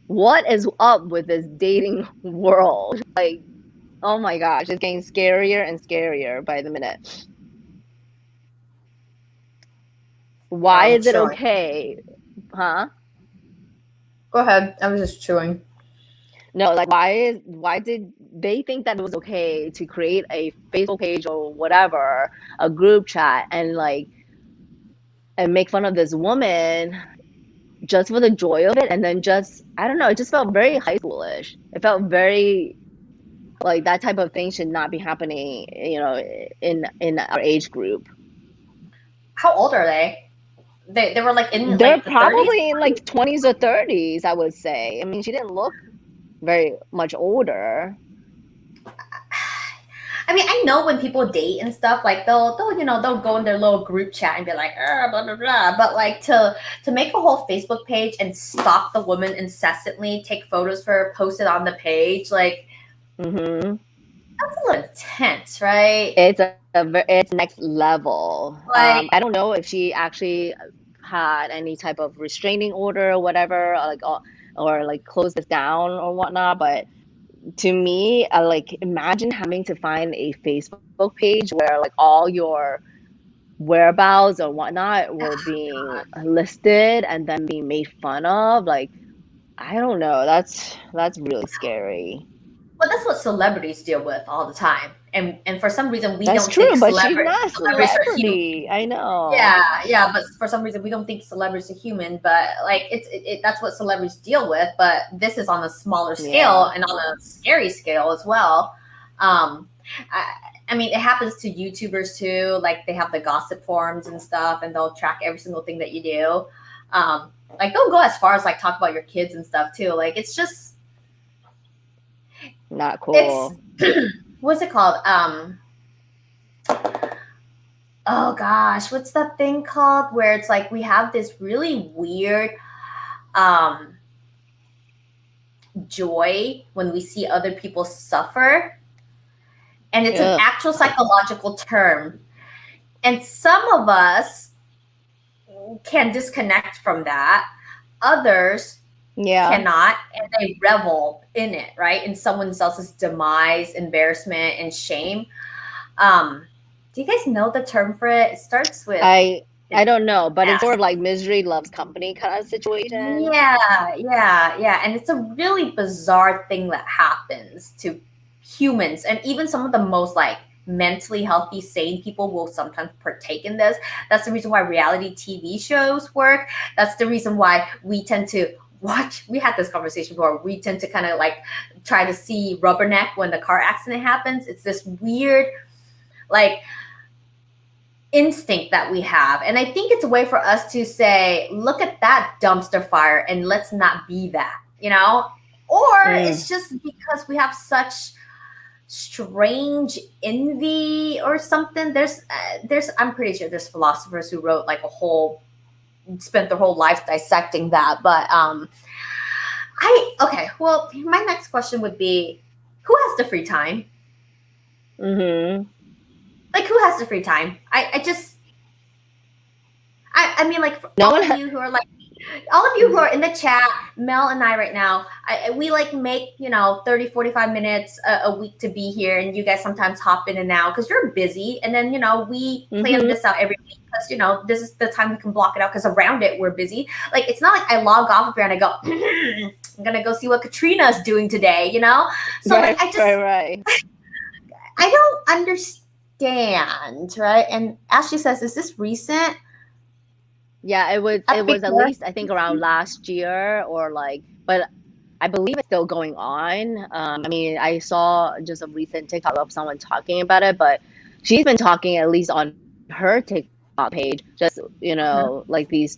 what is up with this dating world? Like, oh my gosh, it's getting scarier and scarier by the minute. Why Sorry, I'm is it chewing. okay? Huh? Go ahead. I was just chewing. No, like why did they think that it was okay to create a Facebook page or whatever, a group chat and like and make fun of this woman just for the joy of it and then just I don't know, it just felt very high schoolish. It felt very like that type of thing should not be happening, in our age group. How old are they? They were like in They're like the 30s. probably in like 20s or 30s, I would say. I mean, she didn't look very much older. I mean, I know when people date and stuff, like they'll go in their little group chat and be like, blah blah blah. But like to make a whole Facebook page and stalk the woman incessantly, take photos for her, post it on the page, like Hmm. that's a little intense, right? It's next level. Like, I don't know if she actually had any type of restraining order or whatever, or like close this down or whatnot. But to me, like imagine having to find a Facebook page where like all your whereabouts or whatnot were being listed and then being made fun of. Like, I don't know. That's really scary. well, that's what celebrities deal with all the time, and for some reason we That's don't think true, but she's not a celebrities are human. celebrity. I know. Yeah, yeah, but for some reason we don't think celebrities are human. But like that's what celebrities deal with. But this is on a smaller scale Yeah. and on a scary scale as well. Um, I, I mean, it happens to YouTubers too. Like they have the gossip forums and stuff, and they'll track every single thing that you do. Like they'll go as far as like talk about your kids and stuff too. Like it's just Not it's cool. what's it called? Oh gosh, what's that thing called where it's like we have this really weird um joy when we see other people suffer, and it's an Ugh. actual psychological term, and some of us can disconnect from that, others Yeah. cannot, and they revel in it, right, in someone else's demise, embarrassment, and shame. Do you guys know the term for it? It starts with I an I don't know, but it's S. sort of like misery loves company kind of situation. Yeah. And it's a really bizarre thing that happens to humans. And even some of the most like mentally healthy, sane people will sometimes partake in this. That's the reason why reality TV shows work. That's the reason why we tend to watch. We had this conversation before. We tend to kind of like try to see Rubberneck when the car accident happens. It's this weird, like, instinct that we have. And I think it's a way for us to say, look at that dumpster fire and let's not be that, you know? Or Mm. it's just because we have such strange envy or something. I'm pretty sure there's philosophers who wrote like spent their whole life dissecting that. But okay, well, my next question would be, who has the free time? Hmm. Like, who has the free time? I mean, like, for No all one of ha you who are like, all of you who are in the chat, Mel and I right now, we like make, 30, 45 minutes a week to be here. And you guys sometimes hop in and out because you're busy. And then, we plan hmm this out every week because, this is the time we can block it out because around it, we're busy. Like, it's not like I log off of here and I go, I'm going to go see what Katrina's doing today, So, like, Right, right, right. I don't understand, right? And Ashley says, is this recent? Yeah, it Epic was at Work? least I think around last year or like, but I believe it's still going on. I mean, I saw just a recent TikTok of someone talking about it, but she's been talking at least on her TikTok page, just like these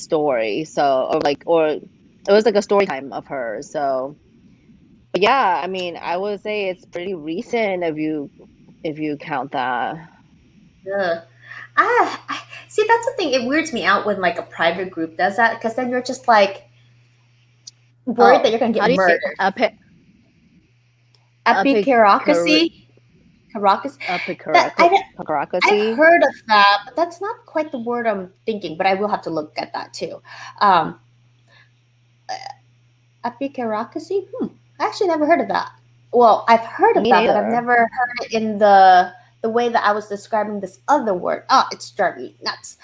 stories. So or it was like a story time of hers. So, but yeah, I mean, I would say it's pretty recent if you count that. Ugh. See, that's the thing. It weirds me out when like a private group does that because then you're just like worried that Oh, you're gonna how get do you say murdered. epic Epicurocracy, Caracas. That I've epicurocracy? heard of that, but that's not quite the word I'm thinking. But I will have to look at that too. Um, Epicarocracy? I actually never heard of that. Well, I've heard of Me that, but I've neither. never heard it in the way that I was describing this other word. Oh, it's driving me nuts.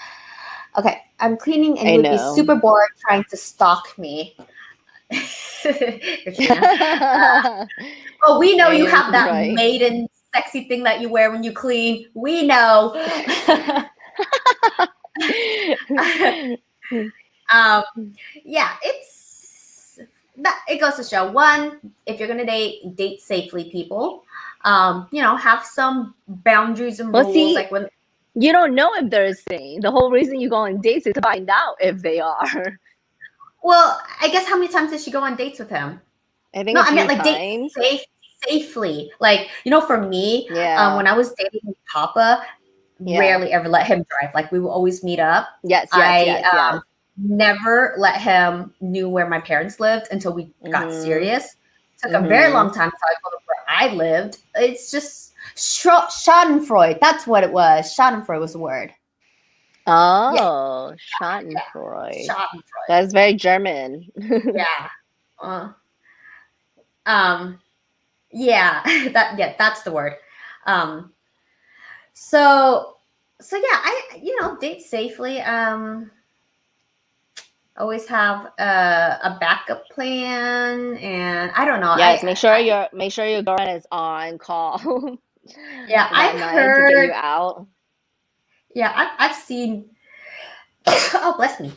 Okay, I'm cleaning and I you would be know. super bored trying to stalk me. Katrina. Oh, we know I you am have that trying. maiden sexy thing that you wear when you clean. We know. um, yeah, it's that it goes to show one, if you're gonna date safely, people. Have some boundaries and Well, rules. see, Like when you don't know if they're staying. The whole reason you go on dates is to find out if they are. well, I guess how many times did she go on dates with him? I think No, a I meant few like date times. safely. Like, for me, Yeah. when I was dating Papa, Yeah. rarely ever let him drive. Like we would always meet up. Yes, yes, I yes, yes. never let him knew where my parents lived until we got Mhm. serious. Took a very long Mhm. time until I told him where I lived. It's just Schadenfreude. That's what it was. Schadenfreude was the word. Yeah, Oh, yeah. Schadenfreude. Schadenfreude. That's very German. Yeah. Uh, um. Yeah. That's the word. Um. So. So yeah. Date safely. Always have a backup plan, and I don't know. Yes, make sure your girlfriend is on call Yeah, that I've night to get you heard. out. Yeah, I've seen. Oh, bless me.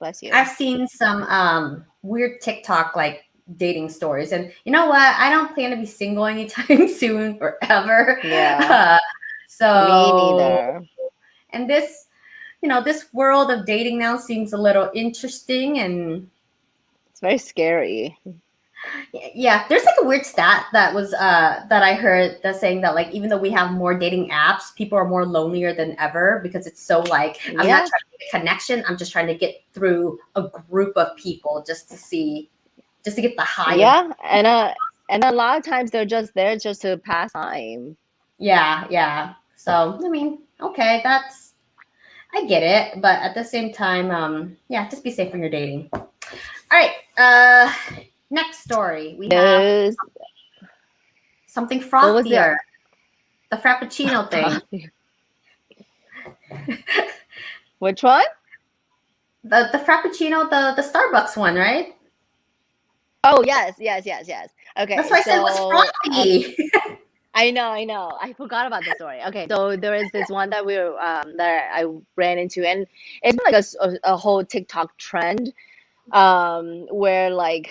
Bless I've you. seen some weird TikTok like dating stories, and you know what? I don't plan to be single anytime soon or ever. Yeah, Uh, me so, neither. and this world of dating now seems a little interesting, and It's very scary. yeah, there's like a weird stat that I heard that's saying that like even though we have more dating apps, people are more lonelier than ever because it's so like I'm not Yeah, trying to get a connection, I'm just trying to get through a group of people just to get the high of yeah, and a lot of times they're just there just to pass time. yeah, yeah. So I mean, okay, that's I get it, but at the same time, yeah, just be safe when you're dating. All right, next story we have Yes. something What was it? frothier, the Frappuccino thing. Which one? The Frappuccino, the Starbucks one, right? Oh, yes, yes, yes, yes. That's Okay, why I said it was so frothy. I know, I know. I forgot about the story. Okay, so there is this one that I ran into, and it's been like a whole TikTok trend, where like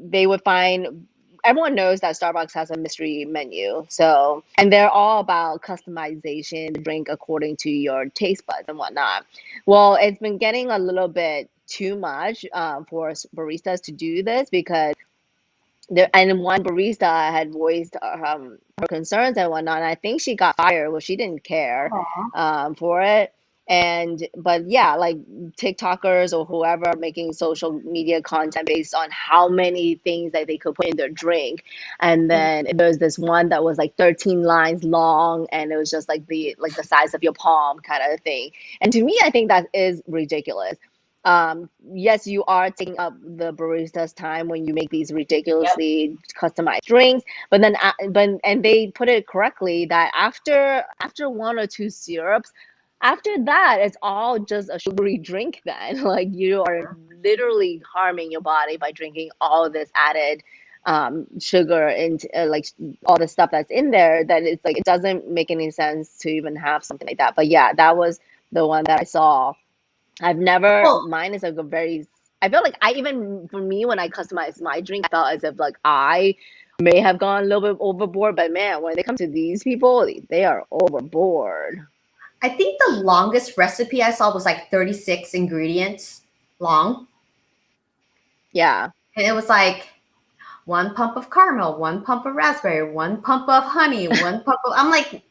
they would find everyone knows that Starbucks has a mystery menu, so and they're all about customization, drink according to your taste buds and whatnot. Well, it's been getting a little bit too much for baristas to do this because there and one barista had voiced her concerns and whatnot. And I think she got fired. Well, she didn't care Aw. for it. And but yeah, like TikTokers or whoever making social media content based on how many things that they could put in their drink. And Mm. then there was this one that was like 13 lines long and it was just like the size of your palm kind of thing. And to me, I think that is ridiculous. Yes, you are taking up the barista's time when you make these Yep. ridiculously customized drinks, but then and they put it correctly that after one or two syrups, after that it's all just a sugary drink then. Like you are literally harming your body by drinking all this added sugar and like all the stuff that's in there that it's like it doesn't make any sense to even have something like that. But yeah, that was the one that I saw. I've never, Well, mine is like a very, I feel like I even, for me, when I customize my drink, I felt as if like I may have gone a little bit overboard, but man, when they come to these people, they are overboard. I think the longest recipe I saw was like 36 ingredients long. Yeah. And it was like one pump of caramel, one pump of raspberry, one pump of honey, one pump of. I'm like,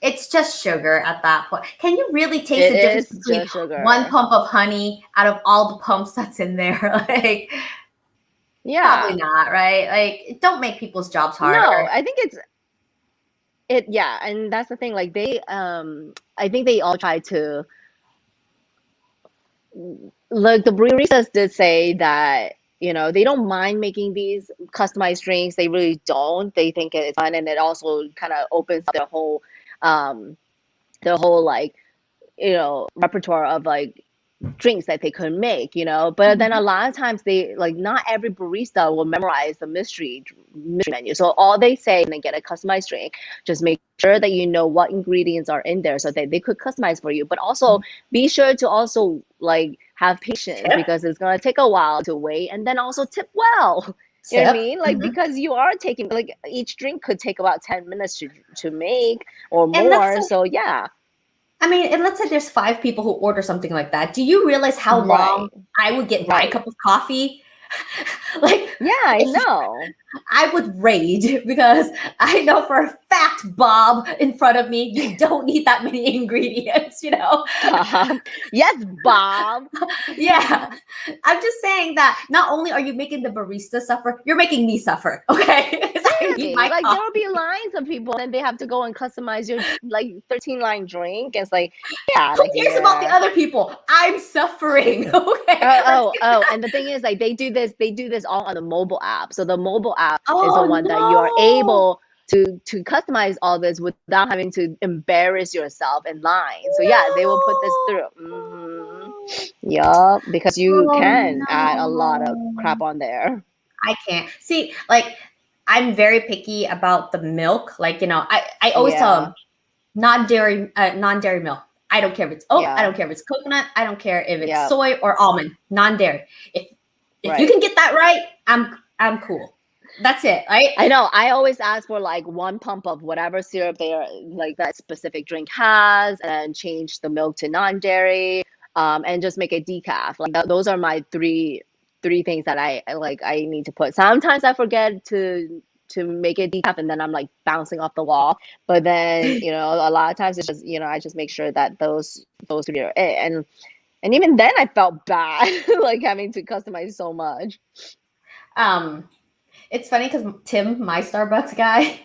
it's just sugar at that point. Can you really taste It the difference is between just one sugar. pump of honey out of all the pumps that's in there? Like, probably Yeah. not, right? Like, don't make people's jobs harder. No, I think yeah, and that's the thing, like I think they all try to, like the baristas did say that they don't mind making these customized drinks. They really don't. They think it's fun, and it also kind of opens up um, their whole like repertoire of like drinks that they could make, but then a lot of times they like not every barista will memorize the mystery menu. So all they say when they get a customized drink, just make sure that you know what ingredients are in there so that they could customize for you. But also be sure to also like have patience Tip. because it's gonna take a while to wait, and then also tip well. You know what I Tip. mean? Like because you are taking like each drink could take about 10 minutes to make or And let's more. say, So yeah. I mean, and let's say there's 5 people who order something like that. Do you realize how long Right. I would get my Right. cup of coffee? Like, Yeah, I know. I would rage because I know for a fact, Bob, in front of me, you don't need that many ingredients, Yes, Bob. Yeah. I'm just saying that not only are you making the barista suffer, you're making me suffer, okay? 'Cause I need my Like there will coffee. be lines of people, and they have to go and customize your like 13-line drink. It's like, get out Who of cares about the here. other people? I'm suffering, okay? And the thing is, like they do this all on the mobile app. So the mobile app is the Oh one that you are no. able to customize all this without having to embarrass yourself in line. So yeah, they will put this through. Yup, because you Oh can add a lot of no. crap on there. I can't. See, like I'm very picky about the milk. Like, I always tell Yeah, them non-dairy milk. I don't care if it's oat, I yeah, don't care if it's coconut, I don't care if it's yeah. soy or almond, non-dairy. If you Right. can get that right, I'm cool. That's it, right? I know. I always ask for like one pump of whatever syrup they are like that specific drink has, and change the milk to non-dairy, and just make it decaf. Like those are my three things that I need to put. Sometimes I forget to make it decaf, and then I'm like bouncing off the wall. But then a lot of times it's just I just make sure that those three are it. And even then I felt bad like having to customize so much. Um, it's funny because Tim, my Starbucks guy,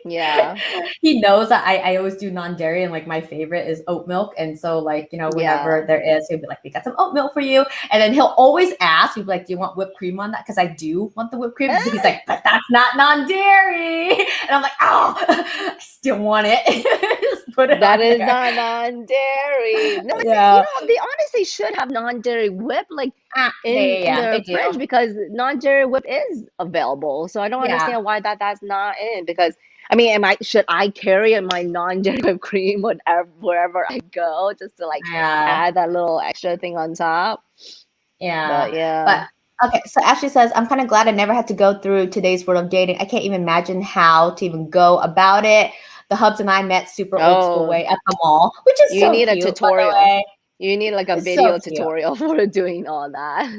Yeah, he knows that I always do non-dairy and like my favorite is oat milk. And so like, whenever yeah. there is, he'll be like, we got some oat milk for you. And then he'll always ask, he'll be like, do you want whipped cream on that? Because I do want the whipped cream. But he's like, but that's not non-dairy. And I'm like, oh, I still want it. Just put it That on is there. not non-dairy. No, but Yeah. they honestly should have non-dairy whip like in Yeah, their they fridge, do. because non-dairy whip is available. So I don't Yeah. understand why that's not in. Because I mean, should I carry my non-dairy whipped cream wherever I go, just to like Yeah. add that little extra thing on top? Yeah. But yeah. But okay, so Ashley says, I'm kind of glad I never had to go through today's world of dating. I can't even imagine how to even go about it. The Hubs and I met super old school Oh, way at the mall, which is you so need a cute, by the tutorial. way. You need like a It's so video cute. tutorial for doing all that.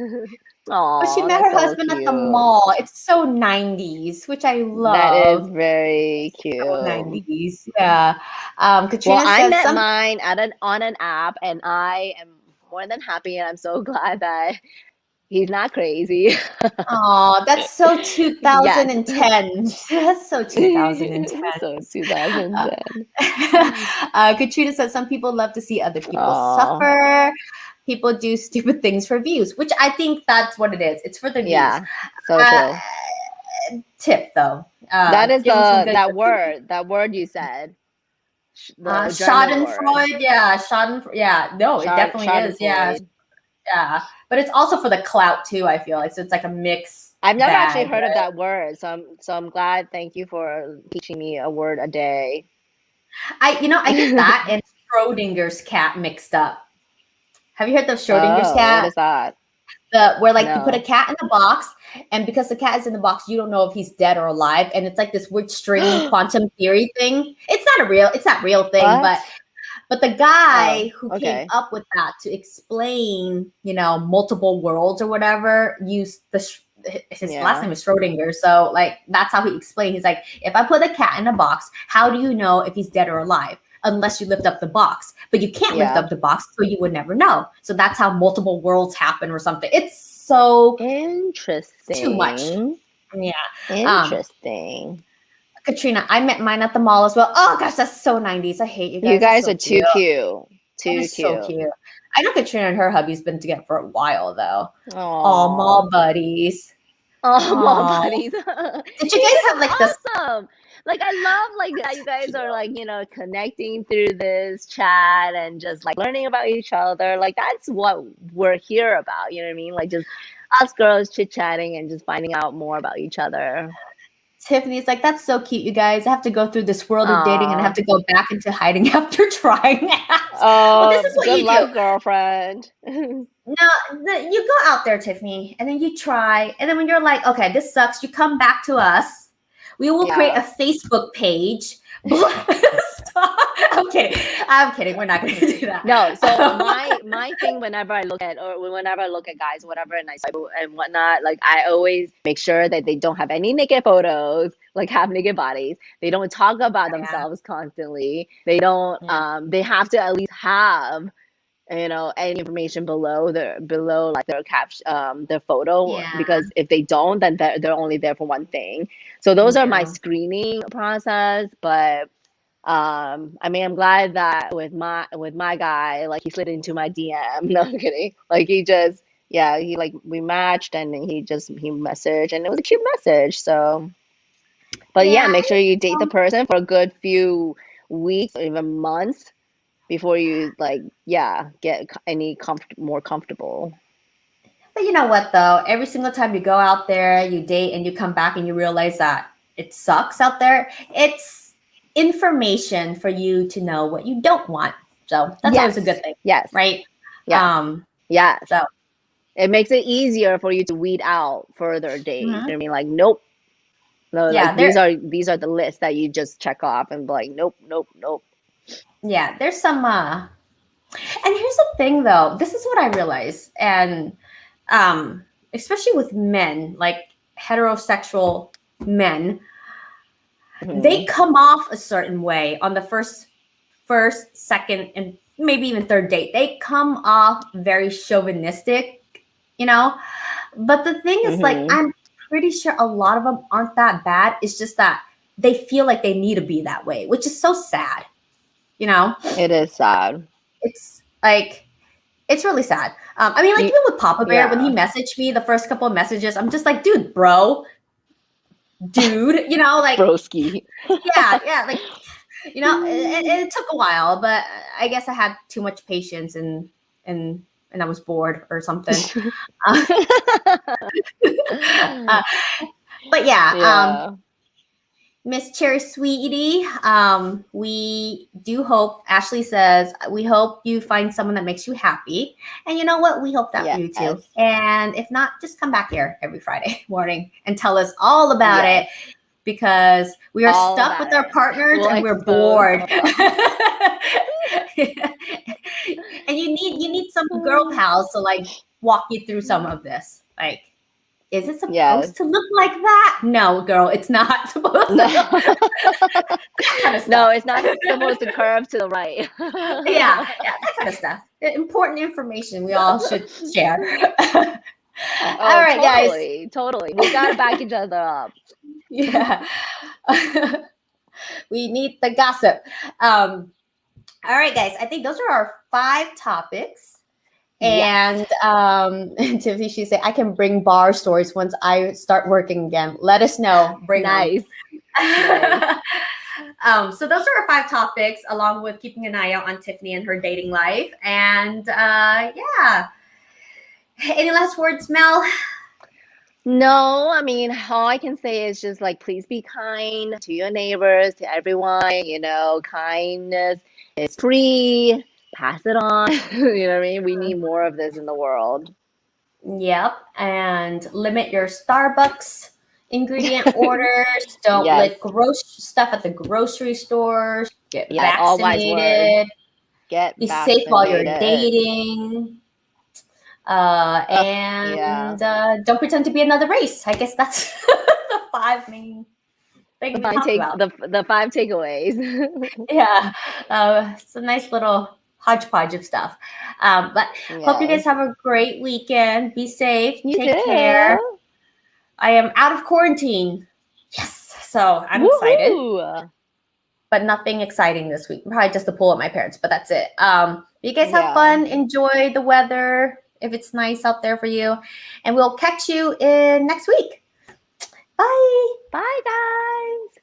But she Oh, met that's her so husband at the cute. mall. It's so 90s, which I That is love. very So cute. 90s. Yeah. Well, Katrina I says met some mine on an app, and I am more than happy, and I'm so glad that he's not crazy. Oh, that's so Yes. 2010. That's so 2010. So 2010. Katrina said some people love to see other people Oh, suffer. People do stupid things for views, which I think that's what it is. It's for the views. yeah. So Uh, true. Tip though, That is give them some good. that word you said, the German word. Schadenfreude, yeah, yeah. No, it definitely is, yeah, Schadenfreude. yeah. But it's also for the clout too. I feel like so it's like a mix I've never actually bag, heard of right? that word, so I'm glad. Thank you for teaching me a word a day. I get that and Schrodinger's cat mixed up. Have you heard of Schrodinger's Oh, what cat? is that? Where like you put a No. cat in the box, and because the cat is in the box, you don't know if he's dead or alive, and it's like this weird string quantum theory thing. It's not real thing, What? but the Oh, guy who came okay. up with that to explain, multiple worlds or whatever, used his last Yeah. name is Schrodinger. So like that's how he explained. He's like, if I put a cat in a box, how do you know if he's dead or alive? Unless you lift up the box, but you can't lift Yeah. up the box, so you would never know. So that's how multiple worlds happen or something. It's so too much. Interesting. Yeah. Um, Interesting. Katrina, I met mine at the mall as well. Oh gosh, that's so 90s. I hate you You guys. It's guys so are too cute. cute. It Too is so cute. cute. I know Katrina and her hubby's been together for a while though. All mall Oh, buddies. mall Oh, buddies. did you Hey, guys this have is like this? awesome. Like I love like that you guys are like, connecting through this chat and just like learning about each other. Like that's what we're here about. You know what I mean? Like just us girls chit-chatting and just finding out more about each other. Tiffany's like, that's so cute, you guys. I have to go through this world of dating and I have Aw. to go back into hiding after trying out. Well, this Oh, is what good you do. luck, girlfriend. No, you go out there, Tiffany, and then you try. And then when you're like, okay, this sucks, you come back to us. We will create a Yeah. Facebook page. I'm kidding. I'm kidding. We're not going to do that. No, so my thing whenever I look at guys, whatever, and I swipe and whatnot, like I always make sure that they don't have any naked photos, like have naked bodies. They don't talk about Yeah. themselves constantly. They don't. Yeah. They have to at least have any information below like their photo, Yeah. because if they don't, then they're only there for one thing. So those are my Yeah. screening process, but. I mean, I'm glad that with my guy, like he slid into my DM. No, I'm kidding. Like he like we matched and he messaged and it was a cute message. So, but yeah, Yeah. make sure you date the person for a good few weeks or even months before you like get more comfortable. But you know what, though? Every single time you go out there, you date, and you come back and you realize that it sucks out there, it's information for you to know what you don't want. So that's always a good Yes, thing, yes, right? yes, Um, yes. so It makes it easier for you to weed out further dates. mhm. I mean, like, nope. No, Yeah, like these are the lists that you just check off and be like, nope, nope, nope. there's some and here's the thing though, this is what I realize, and especially with men, like heterosexual men, they Hmm. come off a certain way on the first, second, and maybe even third date. They come off very chauvinistic, you know. But the thing is, like, Hmm. I'm pretty sure a lot of them aren't that bad. It's just that they feel like they need to be that way, which is so sad, you know. It is sad. It's like it's really sad. I mean, like You, even with Papa Bear, when he yeah, messaged me the first couple of messages, I'm just like, dude, like, broski. yeah, like, it took a while, but I guess I had too much patience and I was bored or something. Uh, uh, but yeah, Yeah. Miss Cherry Sweetie, we do hope, Ashley says, we hope you find someone that makes you happy. And you know what? We hope that for you too. Yes. And if not, just come back here every Friday morning and tell us all about Yes. it, because we are All stuck about with our it. partners We'll and we're expose bored. all of And you need some girl it. pals to like walk you through some of this. Like, is it Yes. supposed to look like that? No, girl, it's not supposed to No. look that kind of No, stuff. it's not supposed to curve to the right. Yeah, that kind of stuff. Important information we all should share. All Oh, right, guys. totally, totally. We gotta back each other up. Yeah. We need the gossip. All right, guys. I think those are our 5 topics. Yes. And Tiffany, she said, I can bring bar stories once I start working again. Let us know. Bring them. Nice. Nice. So those are our 5 topics, along with keeping an eye out on Tiffany and her dating life. And yeah. Any last words, Mel? No, I mean, all I can say is just like, please be kind to your neighbors, to everyone. Kindness is free. Pass it on. You know what I mean? We need more of this in the world. Yep. And limit your Starbucks ingredient orders. Don't Yes. lick gross stuff at the grocery stores. Get Yeah, all wise words. vaccinated. Get Be safe while you're vaccinated. dating. Yeah. And don't pretend to be another race. I guess that's the 5 main things we talk about. The 5 takeaways. Yeah. It's a nice little hodgepodge of stuff. But hope you guys Yes. have a great weekend. Be safe. You Take too. care. I am out of quarantine. Yes. So I'm excited. Woohoo! but nothing exciting this week. Probably just the pool at my parents', but that's it. You guys have Yeah. fun. Enjoy the weather if it's nice out there for you. And we'll catch you in next week. Bye. Bye, guys.